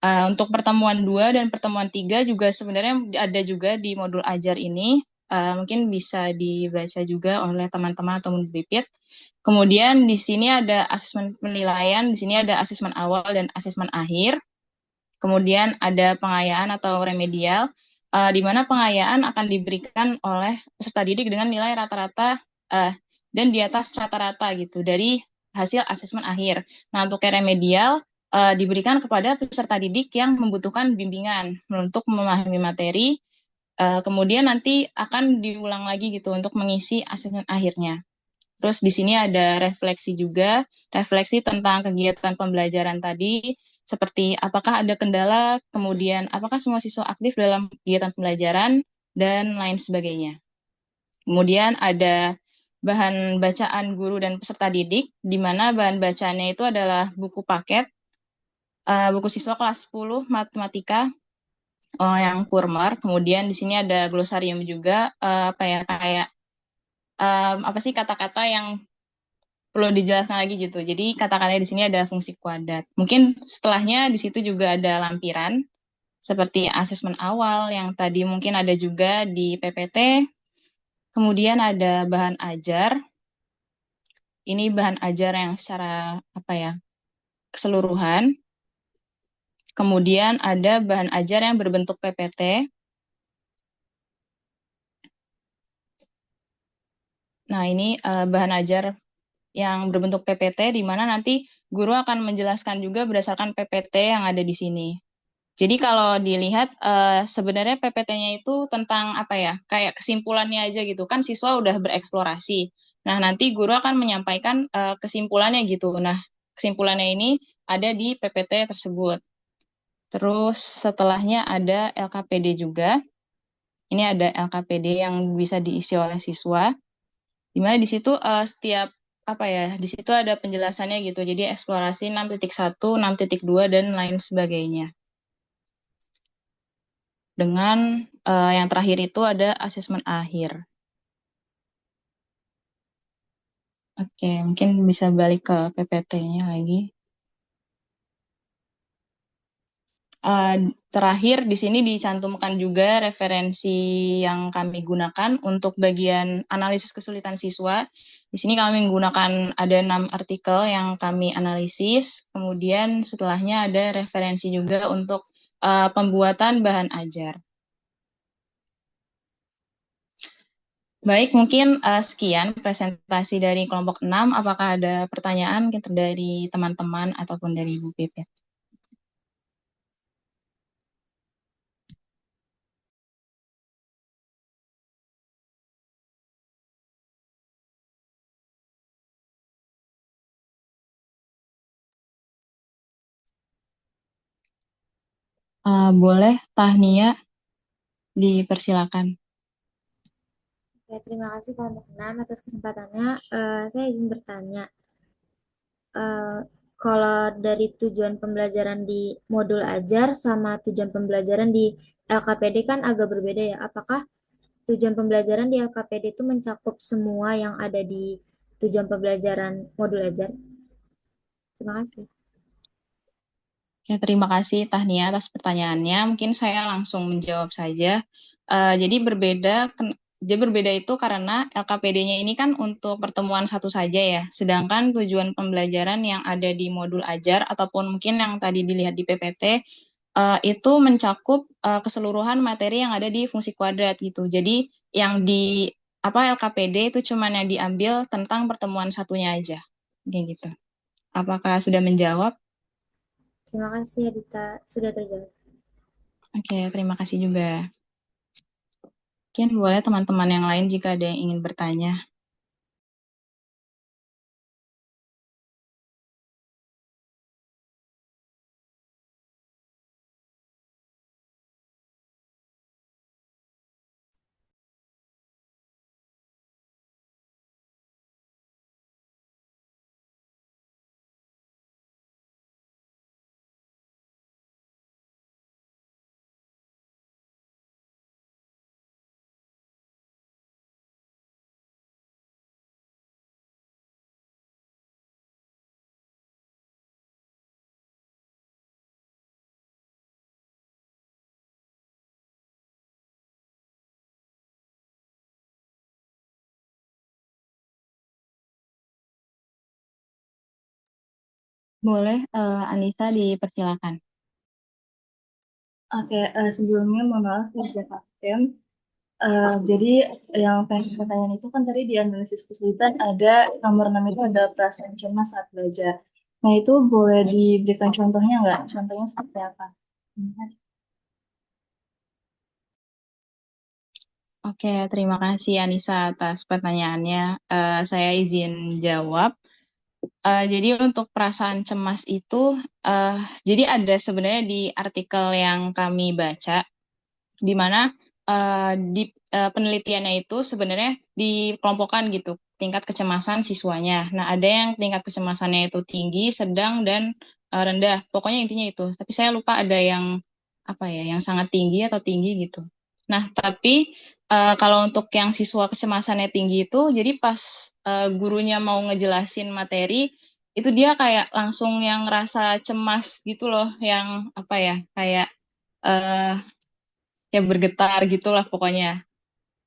Untuk pertemuan 2 dan pertemuan 3 juga sebenarnya ada juga di modul ajar ini, mungkin bisa dibaca juga oleh teman-teman atau Bipit. Kemudian di sini ada asesmen penilaian, di sini ada asesmen awal dan asesmen akhir. Kemudian ada pengayaan atau remedial, di mana pengayaan akan diberikan oleh peserta didik dengan nilai rata-rata dan di atas rata-rata gitu dari hasil asesmen akhir. Nah, untuk remedial diberikan kepada peserta didik yang membutuhkan bimbingan untuk memahami materi, kemudian nanti akan diulang lagi gitu untuk mengisi asesmen akhirnya. Terus di sini ada refleksi juga, refleksi tentang kegiatan pembelajaran tadi, seperti apakah ada kendala, kemudian apakah semua siswa aktif dalam kegiatan pembelajaran, dan lain sebagainya. Kemudian ada bahan bacaan guru dan peserta didik, di mana bahan bacaannya itu adalah buku paket, buku siswa kelas 10 matematika yang Kurmer. Kemudian di sini ada glosarium juga, apa sih kata-kata yang perlu dijelaskan lagi gitu. Jadi kata-katanya di sini ada fungsi kuadrat. Mungkin setelahnya di situ juga ada lampiran seperti asesmen awal yang tadi mungkin ada juga di PPT. Kemudian ada bahan ajar. Ini bahan ajar yang secara keseluruhan. Kemudian ada bahan ajar yang berbentuk PPT. Nah, ini bahan ajar yang berbentuk PPT, di mana nanti guru akan menjelaskan juga berdasarkan PPT yang ada di sini. Jadi kalau dilihat sebenarnya PPT-nya itu tentang kayak kesimpulannya aja gitu kan, siswa udah bereksplorasi. Nah, nanti guru akan menyampaikan kesimpulannya gitu. Nah, kesimpulannya ini ada di PPT tersebut. Terus setelahnya ada LKPD juga. Ini ada LKPD yang bisa diisi oleh siswa. Dimana di situ setiap di situ ada penjelasannya gitu. Jadi eksplorasi 6.1, 6.2 dan lain sebagainya. Dengan yang terakhir itu ada asesmen akhir. Oke, mungkin bisa balik ke PPT-nya lagi. Terakhir di sini dicantumkan juga referensi yang kami gunakan untuk bagian analisis kesulitan siswa. Di sini kami menggunakan ada 6 artikel yang kami analisis, kemudian setelahnya ada referensi juga untuk pembuatan bahan ajar. Baik, mungkin sekian presentasi dari kelompok 6. Apakah ada pertanyaan dari teman-teman ataupun dari Ibu Pipit? Boleh, Tahnia, dipersilakan. Ya, terima kasih kelompok 6 atas kesempatannya. Saya izin bertanya, eh, kalau dari tujuan pembelajaran di modul ajar sama tujuan pembelajaran di LKPD kan agak berbeda ya. Apakah tujuan pembelajaran di LKPD itu mencakup semua yang ada di tujuan pembelajaran modul ajar? Terima kasih. Ya, terima kasih Tahnia atas pertanyaannya. Mungkin saya langsung menjawab saja. Jadi berbeda itu karena LKPD-nya ini kan untuk pertemuan satu saja ya. Sedangkan tujuan pembelajaran yang ada di modul ajar ataupun mungkin yang tadi dilihat di PPT itu mencakup keseluruhan materi yang ada di fungsi kuadrat gitu. Jadi yang di LKPD itu cuma yang diambil tentang pertemuan satunya aja. Kayak gitu. Apakah sudah menjawab? Terima kasih Adita, sudah terjawab. Oke, terima kasih juga. Mungkin boleh teman-teman yang lain jika ada yang ingin bertanya. Boleh, Anissa dipersilakan. Oke, sebelumnya mohon maaf izin absen. Jadi yang pengen pertanyaan itu kan tadi di analisis kesulitan ada nomor 6 itu ada perasaan cemas saat belajar. Nah itu boleh diberikan contohnya nggak? Contohnya seperti apa? Oke, terima kasih Anissa atas pertanyaannya. Saya izin jawab. Jadi untuk perasaan cemas itu, jadi ada sebenarnya di artikel yang kami baca, di mana di penelitiannya itu sebenarnya dikelompokkan gitu tingkat kecemasan siswanya. Nah, ada yang tingkat kecemasannya itu tinggi, sedang, dan rendah. Pokoknya intinya itu. Tapi saya lupa ada yang yang sangat tinggi atau tinggi gitu. Nah, tapi kalau untuk yang siswa kecemasannya tinggi itu, jadi pas gurunya mau ngejelasin materi, itu dia kayak langsung yang rasa cemas gitu loh, yang kayak eh, ya bergetar gitulah pokoknya.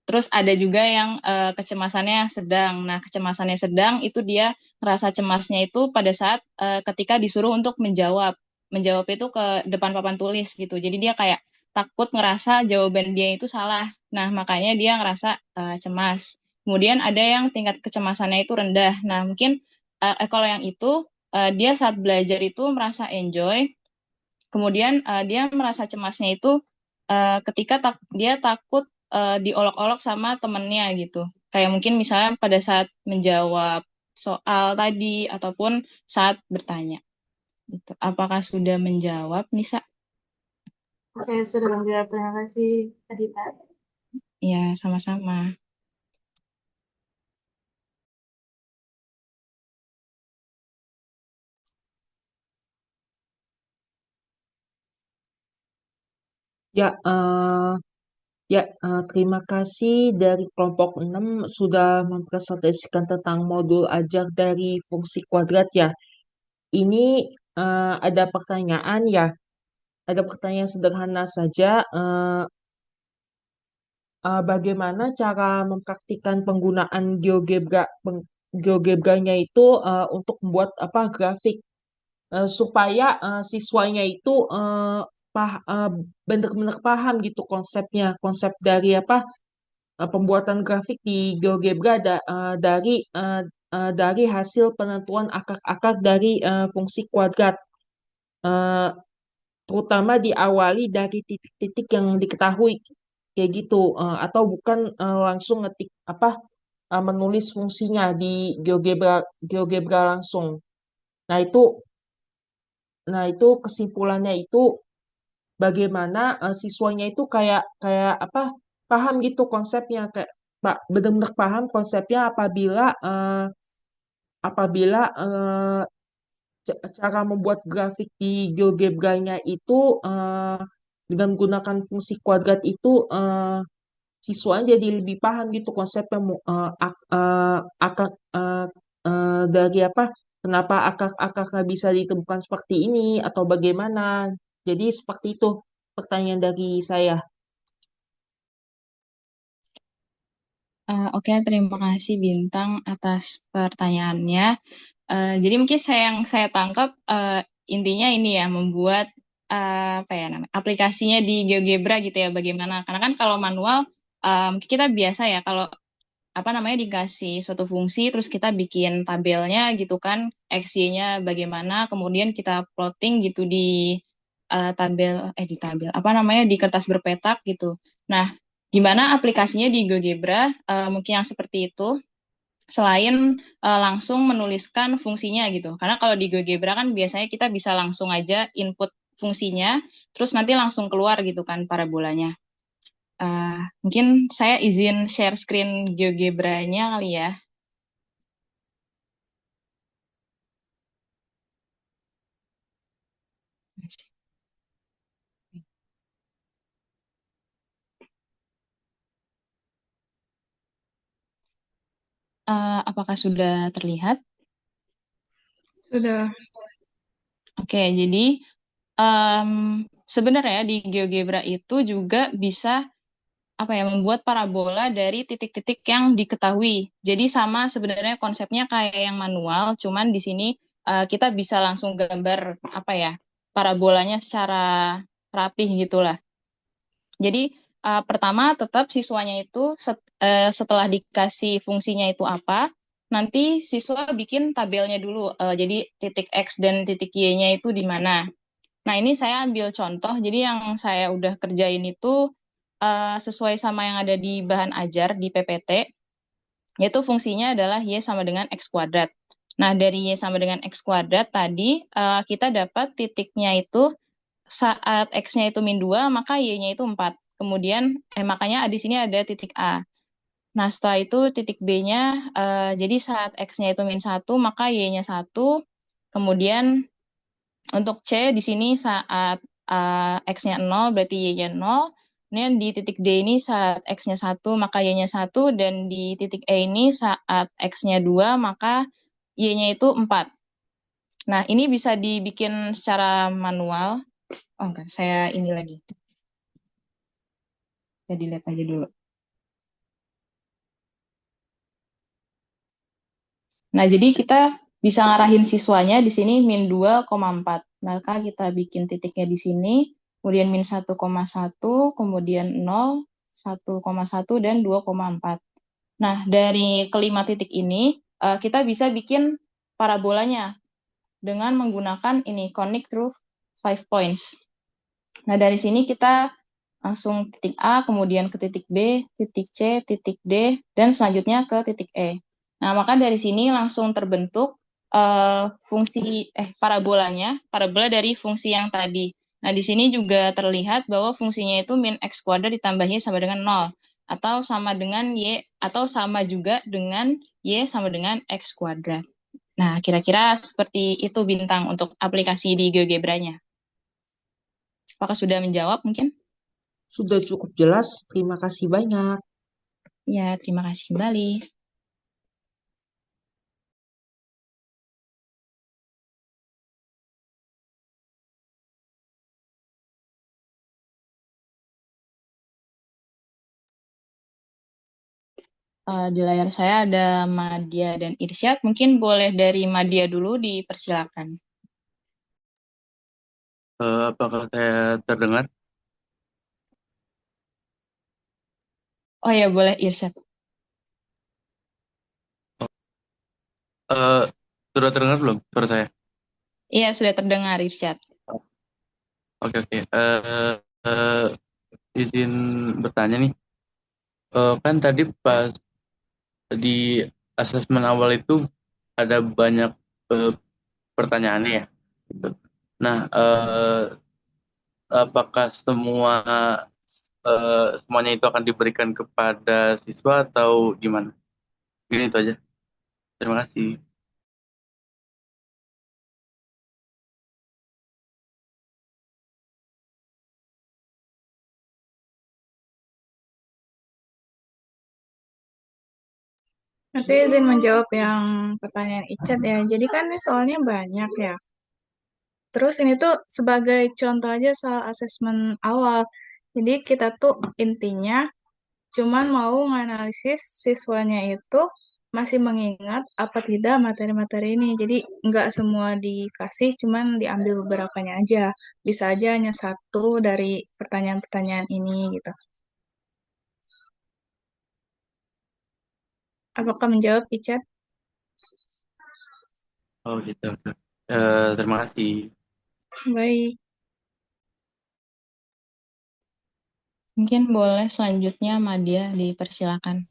Terus ada juga yang kecemasannya sedang. Nah, kecemasannya sedang itu dia ngerasa cemasnya itu pada saat ketika disuruh untuk menjawab. Menjawab itu ke depan papan tulis gitu. Jadi dia kayak takut ngerasa jawaban dia itu salah. Nah, makanya dia ngerasa cemas. Kemudian ada yang tingkat kecemasannya itu rendah. Nah, mungkin kalau yang itu dia saat belajar itu merasa enjoy. Kemudian dia merasa cemasnya itu ketika dia takut diolok-olok sama temennya gitu. Kayak mungkin misalnya pada saat menjawab soal tadi ataupun saat bertanya. Gitu. Apakah sudah menjawab, Nisa? Oke, sudah menjawab. Terima kasih, Adita. Ya, sama-sama. Ya, terima kasih dari kelompok 6 sudah mempresentasikan tentang modul ajar dari fungsi kuadrat ya. Ini ada pertanyaan ya, ada pertanyaan sederhana saja. Bagaimana cara mempraktikkan penggunaan GeoGebra-nya itu untuk membuat grafik supaya siswanya itu benar-benar paham gitu konsepnya, konsep dari pembuatan grafik di GeoGebra dari hasil penentuan akar-akar dari fungsi kuadrat, eh, terutama diawali dari titik-titik yang diketahui kayak gitu, atau bukan langsung ngetik apa menulis fungsinya di GeoGebra langsung. Nah itu nah itu kesimpulannya itu bagaimana siswanya itu kayak kayak apa paham gitu konsepnya, kayak Pak benar-benar paham konsepnya apabila cara membuat grafik di GeoGebra-nya itu dengan menggunakan fungsi kuadrat itu, siswanya jadi lebih paham gitu konsepnya, akar dari apa kenapa akar-akarnya bisa ditemukan seperti ini atau bagaimana. Jadi seperti itu pertanyaan dari saya. Oke, terima kasih Bintang atas pertanyaannya. Jadi mungkin yang saya tangkap intinya ini ya membuat apa ya namanya aplikasinya di GeoGebra gitu ya bagaimana? Karena kan kalau manual kita biasa ya kalau apa namanya dikasih suatu fungsi terus kita bikin tabelnya gitu kan XY-nya bagaimana kemudian kita plotting gitu di di tabel apa namanya di kertas berpetak gitu. Nah, gimana aplikasinya di GeoGebra mungkin yang seperti itu selain langsung menuliskan fungsinya gitu. Karena kalau di GeoGebra kan biasanya kita bisa langsung aja input fungsinya terus nanti langsung keluar gitu kan parabolanya. Mungkin saya izin share screen GeoGebra-nya kali ya. Apakah sudah terlihat? Sudah. Oke, jadi sebenarnya di GeoGebra itu juga bisa apa ya membuat parabola dari titik-titik yang diketahui. Jadi sama sebenarnya konsepnya kayak yang manual, cuman di sini kita bisa langsung gambar apa ya parabolanya secara rapih gitulah. Jadi pertama tetap siswanya itu setelah dikasih fungsinya itu apa, nanti siswa bikin tabelnya dulu. Jadi titik X dan titik Y-nya itu di mana. Nah, ini saya ambil contoh. Jadi yang saya udah kerjain itu sesuai sama yang ada di bahan ajar di PPT, yaitu fungsinya adalah Y sama dengan X kuadrat. Nah, dari Y sama dengan X kuadrat tadi kita dapat titiknya itu saat X-nya itu min 2, maka Y-nya itu 4. Kemudian, makanya di sini ada titik A. Nah, setelah itu titik B-nya, jadi saat X-nya itu min 1, maka Y-nya 1. Kemudian, untuk C di sini saat X-nya 0, berarti Y-nya 0. Kemudian di titik D ini saat X-nya 1, maka Y-nya 1. Dan di titik E ini saat X-nya 2, maka Y-nya itu 4. Nah, ini bisa dibikin secara manual. Oh enggak, saya ini lagi. Saya dilihat aja dulu. Nah, jadi kita bisa ngarahin siswanya di sini min 2,4. Maka kita bikin titiknya di sini, kemudian min 1,1, kemudian 0, 1,1, dan 2,4. Nah, dari kelima titik ini, kita bisa bikin parabolanya dengan menggunakan ini, conic through 5 points. Nah, dari sini kita langsung titik A, kemudian ke titik B, titik C, titik D, dan selanjutnya ke titik E. Nah, maka dari sini langsung terbentuk fungsi parabolanya, parabola dari fungsi yang tadi. Nah, di sini juga terlihat bahwa fungsinya itu min X kuadrat ditambah Y sama dengan 0. Atau sama dengan Y, atau sama juga dengan Y sama dengan X kuadrat. Nah, kira-kira seperti itu Bintang untuk aplikasi di GeoGebra-nya. Apakah sudah menjawab mungkin? Sudah cukup jelas, terima kasih banyak. Ya, terima kasih kembali. Di layar saya ada Madia dan Irsyad. Mungkin boleh dari Madia dulu dipersilakan. Apakah saya terdengar? Oh ya, boleh Irsyad. Eh, sudah terdengar belum suara saya? Iya, sudah terdengar Irsyad. Oke, oke. Izin bertanya nih. Kan tadi pas di asesmen awal itu ada banyak eh, pertanyaannya ya. Gitu. Nah, apakah semuanya itu akan diberikan kepada siswa atau gimana? Gini itu aja. Terima kasih. Tapi izin menjawab yang pertanyaan Icat ya. Jadi kan ini soalnya banyak ya. Terus ini tuh sebagai contoh aja soal asesmen awal. Jadi kita tuh intinya cuman mau menganalisis siswanya itu masih mengingat apa tidak materi-materi ini. Jadi nggak semua dikasih, cuman diambil beberapanya aja. Bisa aja hanya satu dari pertanyaan-pertanyaan ini gitu. Apakah menjawab, Icat? Oh gitu. Terima kasih. Baik. Mungkin boleh selanjutnya Madia dipersilakan.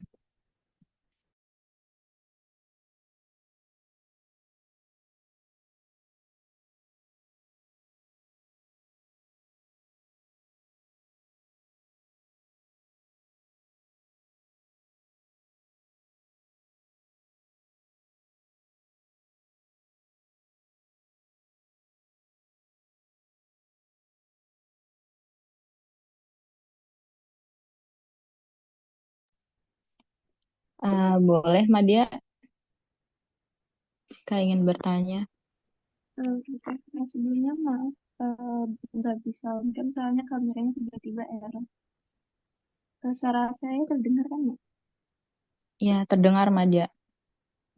Boleh Madia, Kak ingin bertanya. Oke. Nah, sebelumnya maaf nggak bisa mungkin soalnya kameranya tiba-tiba error. Suara saya terdengar kan ya? Ya, terdengar Madia.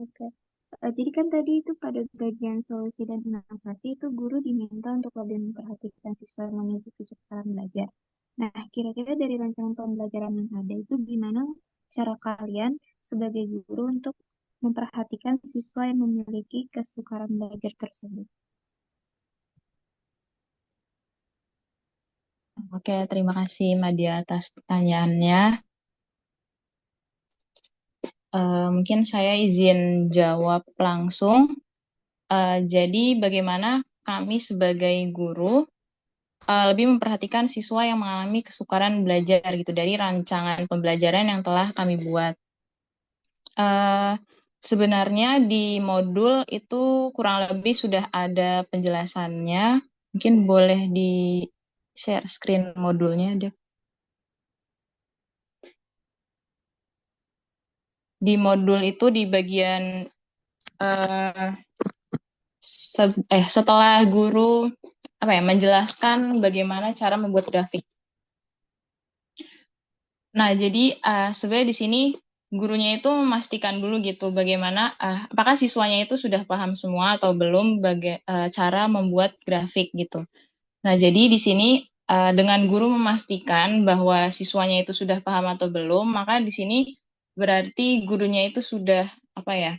Oke. Jadi kan tadi itu pada bagian solusi dan inovasi itu guru diminta untuk lebih memperhatikan siswa yang memiliki kesukaan belajar. Nah, kira-kira dari rancangan pembelajaran yang ada itu gimana cara kalian sebagai guru untuk memperhatikan siswa yang memiliki kesukaan belajar tersebut? Oke, terima kasih Madia atas pertanyaannya. Mungkin saya izin jawab langsung. Jadi bagaimana kami sebagai guru lebih memperhatikan siswa yang mengalami kesukaran belajar gitu dari rancangan pembelajaran yang telah kami buat. Eh, Sebenarnya di modul itu kurang lebih sudah ada penjelasannya. Mungkin boleh di share screen modulnya deh. Di modul itu di bagian eh, setelah guru menjelaskan bagaimana cara membuat grafik. Nah, jadi sebenarnya di sini gurunya itu memastikan dulu gitu bagaimana apakah siswanya itu sudah paham semua atau belum cara membuat grafik gitu. Nah, jadi di sini dengan guru memastikan bahwa siswanya itu sudah paham atau belum, maka di sini berarti gurunya itu sudah apa ya?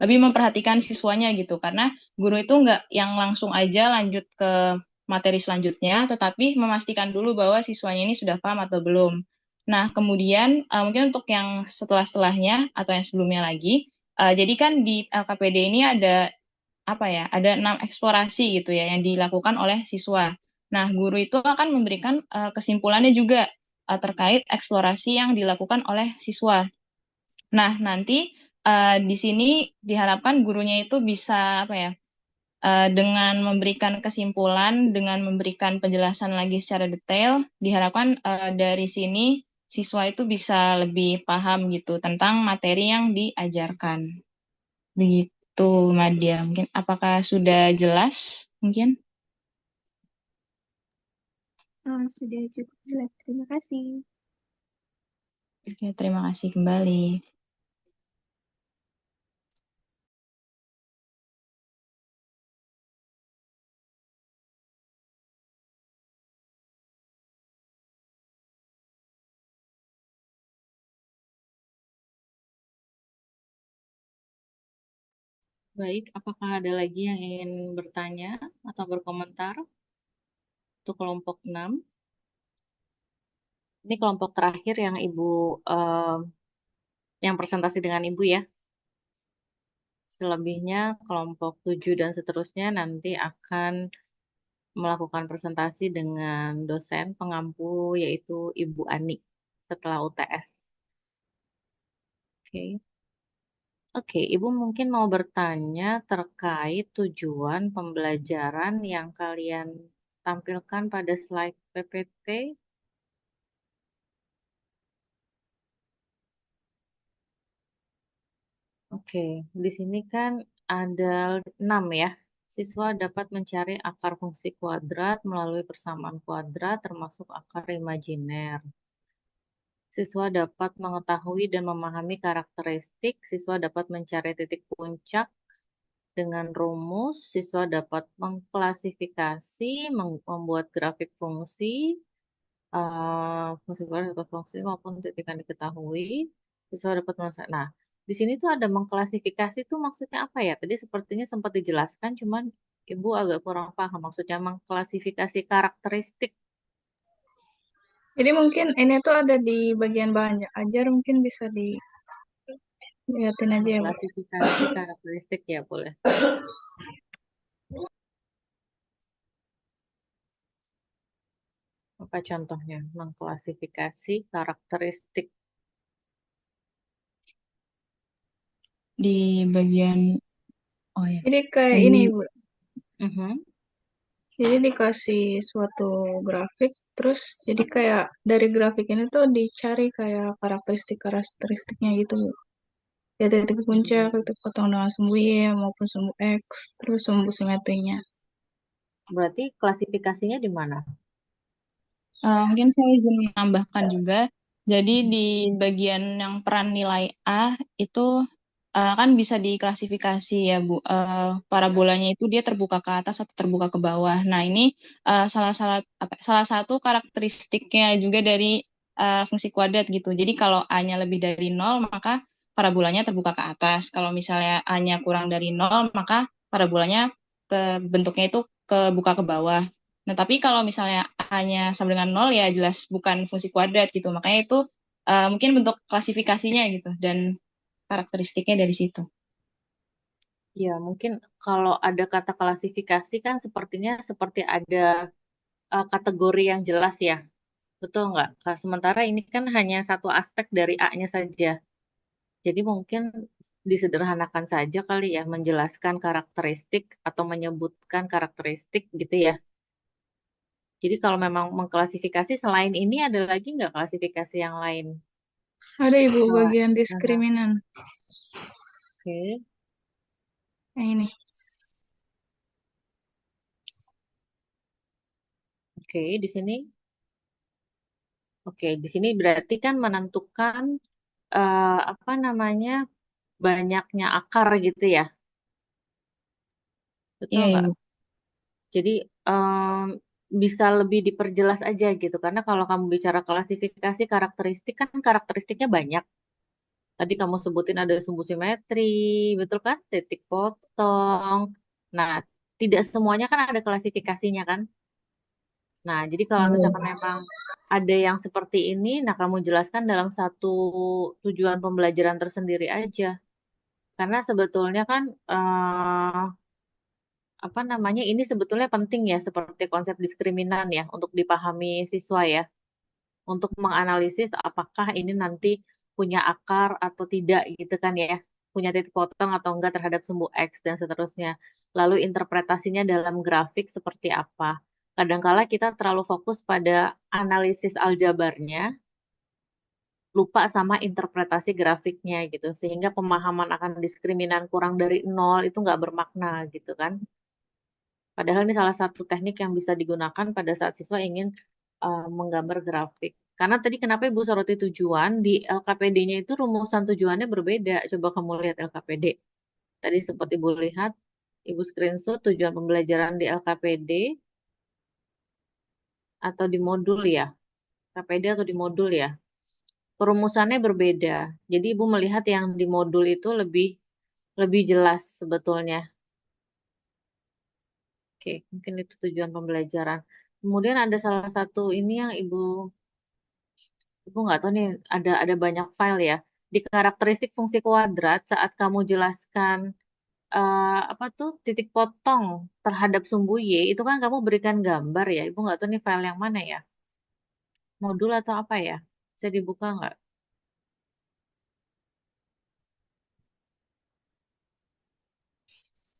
Lebih memperhatikan siswanya gitu karena guru itu nggak yang langsung aja lanjut ke materi selanjutnya tetapi memastikan dulu bahwa siswanya ini sudah paham atau belum. Nah, kemudian mungkin untuk yang setelahnya atau yang sebelumnya lagi, jadi kan di LKPD ini ada apa ya, ada 6 eksplorasi gitu ya yang dilakukan oleh siswa. Nah, guru itu akan memberikan kesimpulannya juga terkait eksplorasi yang dilakukan oleh siswa. Nah, nanti di sini diharapkan gurunya itu bisa apa ya, dengan memberikan kesimpulan, dengan memberikan penjelasan lagi secara detail, diharapkan dari sini siswa itu bisa lebih paham gitu tentang materi yang diajarkan. Begitu, Madia. Mungkin apakah sudah jelas? Mungkin. Sudah cukup jelas. Terima kasih. Oke, terima kasih kembali. Baik, apakah ada lagi yang ingin bertanya atau berkomentar untuk kelompok 6? Ini kelompok terakhir yang Ibu yang presentasi dengan Ibu ya. Selebihnya kelompok 7 dan seterusnya nanti akan melakukan presentasi dengan dosen pengampu yaitu Ibu Ani setelah UTS. Oke. Oke, Ibu mungkin mau bertanya terkait tujuan pembelajaran yang kalian tampilkan pada slide PPT. Oke, di sini kan ada 6 ya. Siswa dapat mencari akar fungsi kuadrat melalui persamaan kuadrat termasuk akar imajiner. Siswa dapat mengetahui dan memahami karakteristik, siswa dapat mencari titik puncak dengan rumus, siswa dapat mengklasifikasi, membuat grafik fungsi, fungsi kuadrat atau fungsi maupun titik yang diketahui, siswa dapat menyelesaikan. Nah, di sini tuh ada mengklasifikasi tuh maksudnya apa ya? Tadi sepertinya sempat dijelaskan, cuman Ibu agak kurang paham. Maksudnya mengklasifikasi karakteristik, Jadi mungkin ini tuh ada di bagian bahan ajar, mungkin bisa dilihatin aja ya, Bu. mengklasifikasi karakteristik ya boleh. Apa contohnya? Mengklasifikasi karakteristik. Di bagian, oh ya, Jadi kayak yang ini, Bu. Mhm. Jadi dikasih suatu grafik, terus jadi kayak dari grafik ini tuh dicari kayak karakteristiknya gitu, Bu. Ya titik puncak, titik potong dengan sumbu Y maupun sumbu X, terus sumbu simetrinya. Berarti klasifikasinya di mana? Mungkin saya izin menambahkan juga. Jadi di bagian yang peran nilai A itu kan bisa diklasifikasi ya Bu. Parabolanya itu dia terbuka ke atas atau terbuka ke bawah. Nah ini salah satu karakteristiknya juga dari fungsi kuadrat gitu. Jadi kalau A-nya lebih dari 0 maka parabolanya terbuka ke atas. Kalau misalnya A-nya kurang dari 0 maka parabolanya bentuknya itu kebuka ke bawah. Nah, tapi kalau misalnya A-nya sama dengan 0 ya jelas bukan fungsi kuadrat gitu. Makanya itu mungkin bentuk klasifikasinya gitu dan karakteristiknya dari situ. Ya, mungkin kalau ada kata klasifikasi kan sepertinya seperti ada kategori yang jelas ya. Betul nggak? Sementara ini kan hanya satu aspek dari A-nya saja. Jadi mungkin disederhanakan saja kali ya menjelaskan karakteristik atau menyebutkan karakteristik gitu ya. Jadi kalau memang mengklasifikasi selain ini ada lagi nggak klasifikasi yang lain? Ada Ibu Selain- bagian Aha, diskriminan. Oke, Nah ini. oke, di sini. Oke, di sini berarti kan menentukan apa namanya banyaknya akar gitu ya, betul Iya, nggak? Ibu. Jadi bisa lebih diperjelas aja gitu, karena kalau kamu bicara klasifikasi karakteristik kan karakteristiknya banyak. Tadi kamu sebutin ada sumbu simetri, betul kan? Titik potong. Nah, tidak semuanya kan ada klasifikasinya kan? Nah, jadi kalau misalkan memang ada yang seperti ini, nah kamu jelaskan dalam satu tujuan pembelajaran tersendiri aja. Karena sebetulnya kan apa namanya ini sebetulnya penting ya seperti konsep diskriminan ya untuk dipahami siswa ya untuk menganalisis apakah ini nanti punya akar atau tidak gitu kan ya punya titik potong atau enggak terhadap sumbu X dan seterusnya. Lalu interpretasinya dalam grafik seperti apa. Kadangkala kita terlalu fokus pada analisis aljabarnya lupa sama interpretasi grafiknya gitu sehingga pemahaman akan diskriminan kurang dari nol itu nggak bermakna gitu kan. Padahal ini salah satu teknik yang bisa digunakan pada saat siswa ingin menggambar grafik. Karena tadi kenapa Ibu soroti tujuan, di LKPD-nya itu rumusan tujuannya berbeda. Coba kamu lihat LKPD. Tadi sempat Ibu lihat, Ibu screenshot tujuan pembelajaran di LKPD atau di modul ya. LKPD atau di modul ya. Perumusannya berbeda. Jadi Ibu melihat yang di modul itu lebih lebih jelas sebetulnya. Oke, mungkin itu tujuan pembelajaran. Kemudian ada salah satu ini yang ibu nggak tahu nih, ada banyak file ya. Di karakteristik fungsi kuadrat saat kamu jelaskan apa tuh titik potong terhadap sumbu Y itu kan kamu berikan gambar ya. Ibu nggak tahu nih file yang mana ya, modul atau apa ya? Bisa dibuka nggak?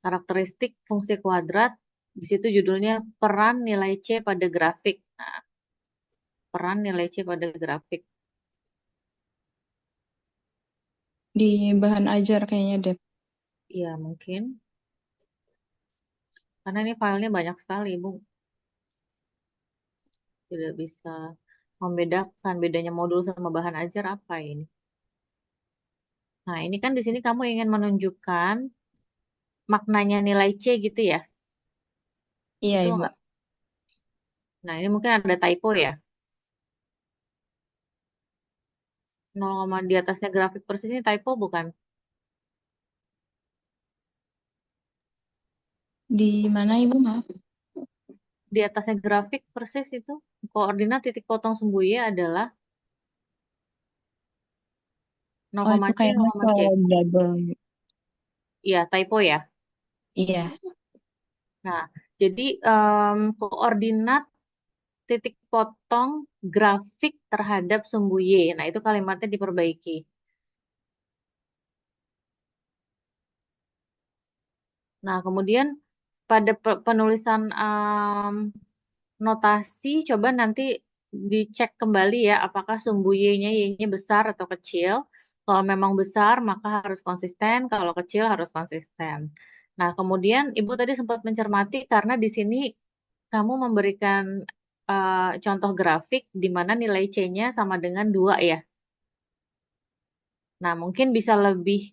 Karakteristik fungsi kuadrat, di situ judulnya peran nilai C pada grafik. Nah, peran nilai C pada grafik. Di bahan ajar kayaknya, Dep. Iya mungkin, karena ini filenya banyak sekali, Ibu. Tidak bisa membedakan bedanya modul sama bahan ajar apa ini. Nah, ini kan di sini kamu ingin menunjukkan maknanya nilai C gitu ya. Iya, Betul Ibu. nggak? Nah, ini mungkin ada typo ya. 0, di atasnya grafik persis ini typo bukan? Di mana, Ibu? Maaf. Di atasnya grafik persis itu koordinat titik potong sumbu Y adalah 0, Oh, itu C, kayaknya 0, ke C. double. Iya, typo ya. Iya. Nah, jadi koordinat titik potong grafik terhadap sumbu Y. Nah, itu kalimatnya diperbaiki. Nah, kemudian pada penulisan notasi, coba nanti dicek kembali ya, apakah sumbu Y-nya Y-nya besar atau kecil. Kalau memang besar, maka harus konsisten. Kalau kecil, harus konsisten. Nah, kemudian Ibu tadi sempat mencermati karena di sini kamu memberikan contoh grafik di mana nilai C-nya sama dengan 2 ya. Nah, mungkin bisa lebih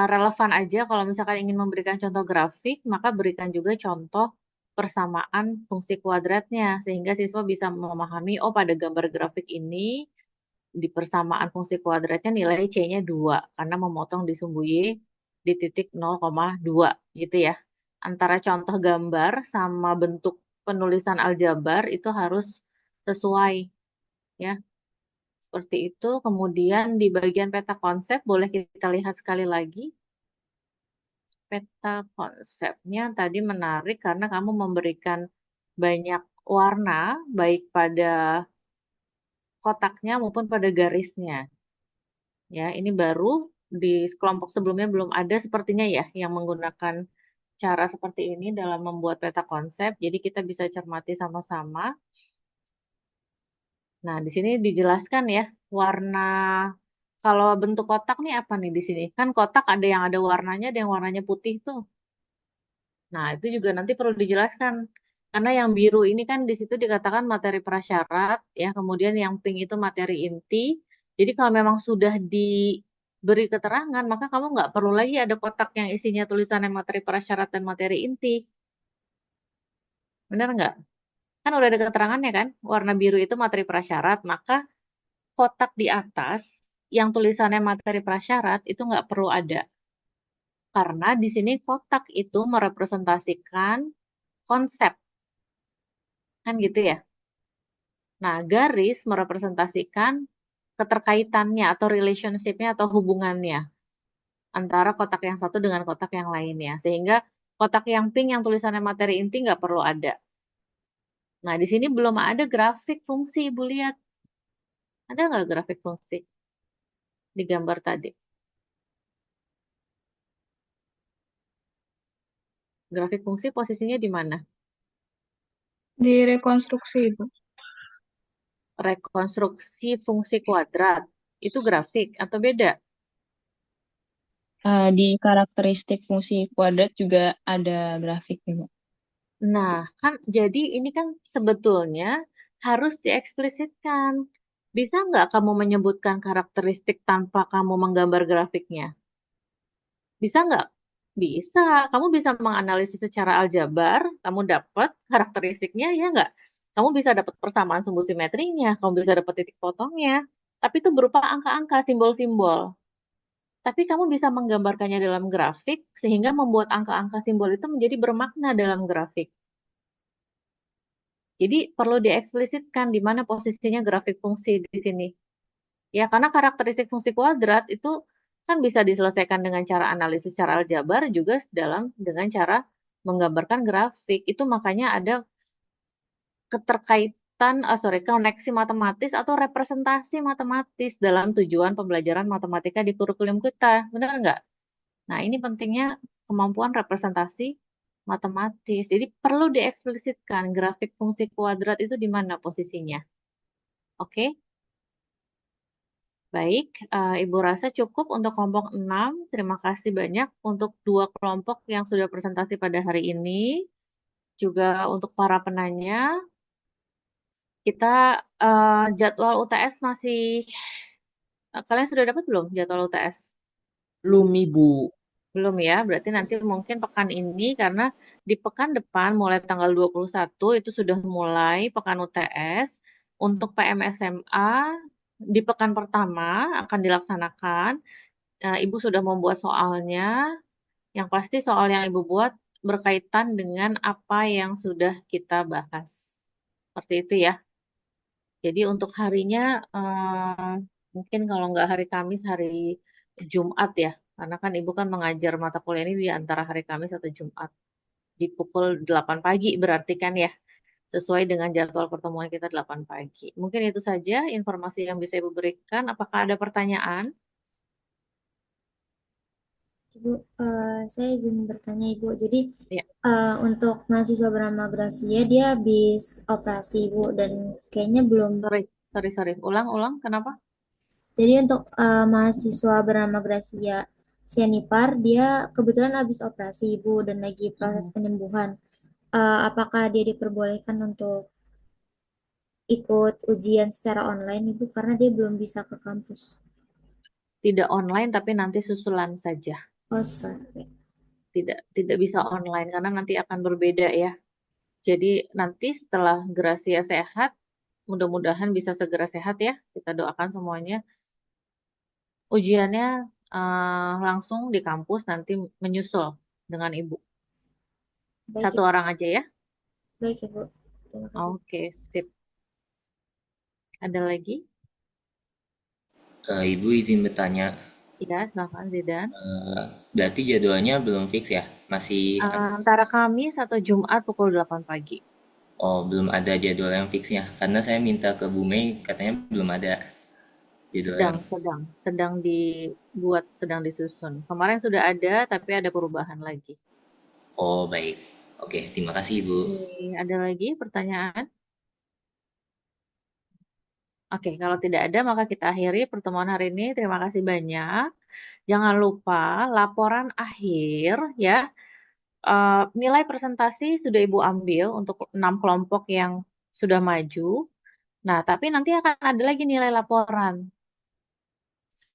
relevan aja kalau misalkan ingin memberikan contoh grafik, maka berikan juga contoh persamaan fungsi kuadratnya sehingga siswa bisa memahami, oh pada gambar grafik ini di persamaan fungsi kuadratnya nilai C-nya 2 karena memotong di sumbu Y di titik 0,2 gitu ya. Antara contoh gambar sama bentuk penulisan aljabar itu harus sesuai ya. Seperti itu. Kemudian di bagian peta konsep boleh kita lihat sekali lagi. Peta konsepnya tadi menarik karena kamu memberikan banyak warna, baik pada kotaknya maupun pada garisnya. Ya, ini baru di kelompok sebelumnya belum ada sepertinya ya yang menggunakan cara seperti ini dalam membuat peta konsep. Jadi kita bisa cermati sama-sama. Nah, di sini dijelaskan ya warna. Kalau bentuk kotak nih apa nih di sini? Kan kotak ada yang ada warnanya, ada yang warnanya putih tuh. Nah, itu juga nanti perlu dijelaskan. Karena yang biru ini kan di situ dikatakan materi prasyarat, ya. Kemudian yang pink itu materi inti. Jadi kalau memang sudah diberi keterangan, maka kamu nggak perlu lagi ada kotak yang isinya tulisannya materi prasyarat dan materi inti. Benar nggak? Kan udah ada keterangannya kan? Warna biru itu materi prasyarat, maka kotak di atas yang tulisannya materi prasyarat itu nggak perlu ada. Karena di sini kotak itu merepresentasikan konsep. Kan gitu ya. Nah, garis merepresentasikan keterkaitannya atau relationship-nya atau hubungannya antara kotak yang satu dengan kotak yang lainnya. Sehingga kotak yang pink yang tulisannya materi inti nggak perlu ada. Nah, di sini belum ada grafik fungsi, Ibu lihat. Ada nggak grafik fungsi di gambar tadi? Grafik fungsi posisinya di mana? Di rekonstruksi, Ibu. Rekonstruksi fungsi kuadrat. Itu grafik atau beda? Di karakteristik fungsi kuadrat juga ada grafik, Ibu. Nah, kan jadi ini kan sebetulnya harus dieksplisitkan. Bisa nggak kamu menyebutkan karakteristik tanpa kamu menggambar grafiknya? Bisa nggak? Bisa. Kamu bisa menganalisis secara aljabar, kamu dapat karakteristiknya, ya nggak? Kamu bisa dapat persamaan sumbu simetrinya, kamu bisa dapat titik potongnya. Tapi itu berupa angka-angka, simbol-simbol. tapi kamu bisa menggambarkannya dalam grafik sehingga membuat angka-angka simbol itu menjadi bermakna dalam grafik. Jadi perlu dieksplisitkan di mana posisinya grafik fungsi di sini. Ya, karena karakteristik fungsi kuadrat itu kan bisa diselesaikan dengan cara analisis secara aljabar juga dengan cara menggambarkan grafik. Itu makanya ada koneksi matematis atau representasi matematis dalam tujuan pembelajaran matematika di kurikulum kita. Benar nggak? Nah, ini pentingnya kemampuan representasi matematis. Jadi perlu dieksplisitkan grafik fungsi kuadrat itu di mana posisinya. Oke? Baik, Ibu rasa cukup untuk kelompok 6. Terima kasih banyak untuk 2 kelompok yang sudah presentasi pada hari ini. Juga untuk para penanya, kita jadwal UTS masih, kalian sudah dapat belum jadwal UTS? Belum, Ibu. Belum ya, berarti nanti mungkin pekan ini karena di pekan depan mulai tanggal 21 itu sudah mulai pekan UTS. Untuk PMSMA di pekan pertama akan dilaksanakan. Ibu sudah membuat soalnya. Yang pasti soal yang Ibu buat berkaitan dengan apa yang sudah kita bahas. Seperti itu ya. Jadi untuk harinya mungkin kalau nggak hari Kamis, hari Jumat ya. Karena kan Ibu kan mengajar mata kuliah ini di antara hari Kamis atau Jumat. Di pukul 8 pagi berarti kan ya. Sesuai dengan jadwal pertemuan kita 8 pagi. Mungkin itu saja informasi yang bisa Ibu berikan. Apakah ada pertanyaan? Ibu, saya izin bertanya Ibu. Jadi Ya. untuk mahasiswa bernama Gracia dia habis operasi Ibu dan kayaknya belum. Sorry. Ulang. Kenapa? Jadi untuk mahasiswa bernama Gracia Sianipar dia kebetulan habis operasi Ibu dan lagi proses penyembuhan. Apakah dia diperbolehkan untuk ikut ujian secara online Ibu karena dia belum bisa ke kampus? Tidak online tapi nanti susulan saja. Oh, sorry. Tidak bisa online karena nanti akan berbeda ya. Jadi nanti setelah Gracia sehat, mudah-mudahan bisa segera sehat ya. Kita doakan semuanya. Ujiannya langsung di kampus nanti menyusul dengan Ibu. Baik, Satu orang aja ya. Baik Ibu. Terima kasih. Oke, sip. Ada lagi? Ibu izin bertanya. Ya, silakan Zidan. Berarti jadwalnya belum fix ya? Masih Antara Kamis atau Jumat pukul 8 pagi. Oh, belum ada jadwal yang fixnya. Karena saya minta ke Bu Mei, katanya belum ada jadwal yang... Sedang dibuat, sedang disusun. Kemarin sudah ada, tapi ada perubahan lagi. Oh, baik. Oke, terima kasih Ibu. Ada lagi pertanyaan? Oke, kalau tidak ada maka kita akhiri pertemuan hari ini. Terima kasih banyak. Jangan lupa laporan akhir ya. Nilai presentasi sudah Ibu ambil untuk 6 kelompok yang sudah maju. Nah, tapi nanti akan ada lagi nilai laporan.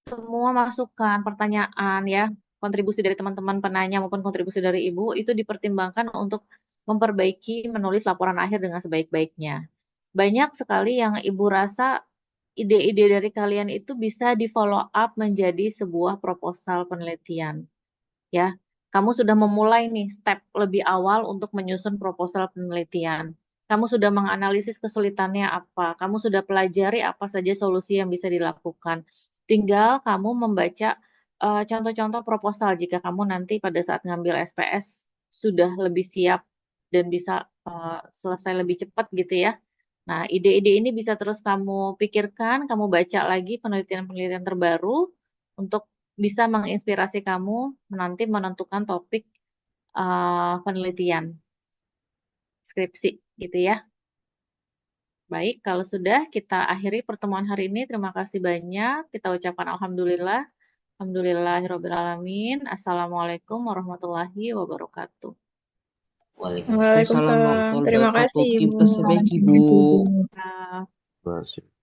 Semua masukan, pertanyaan ya, kontribusi dari teman-teman penanya maupun kontribusi dari Ibu itu dipertimbangkan untuk memperbaiki menulis laporan akhir dengan sebaik-baiknya. Banyak sekali yang Ibu rasa ide-ide dari kalian itu bisa di-follow up menjadi sebuah proposal penelitian. Ya, kamu sudah memulai nih step lebih awal untuk menyusun proposal penelitian. Kamu sudah menganalisis kesulitannya apa, kamu sudah pelajari apa saja solusi yang bisa dilakukan. Tinggal kamu membaca contoh-contoh proposal jika kamu nanti pada saat ngambil SPS sudah lebih siap dan bisa selesai lebih cepat gitu ya. Nah, ide-ide ini bisa terus kamu pikirkan, kamu baca lagi penelitian-penelitian terbaru untuk bisa menginspirasi kamu nanti menentukan topik penelitian skripsi gitu ya. Baik, kalau sudah kita akhiri pertemuan hari ini. Terima kasih banyak. Kita ucapkan alhamdulillah. Alhamdulillahirrabbilalamin. Assalamualaikum warahmatullahi wabarakatuh. Waalaikumsalam. Terima kasih Ibu. Terima kasih, Ibu. Nah, Masih.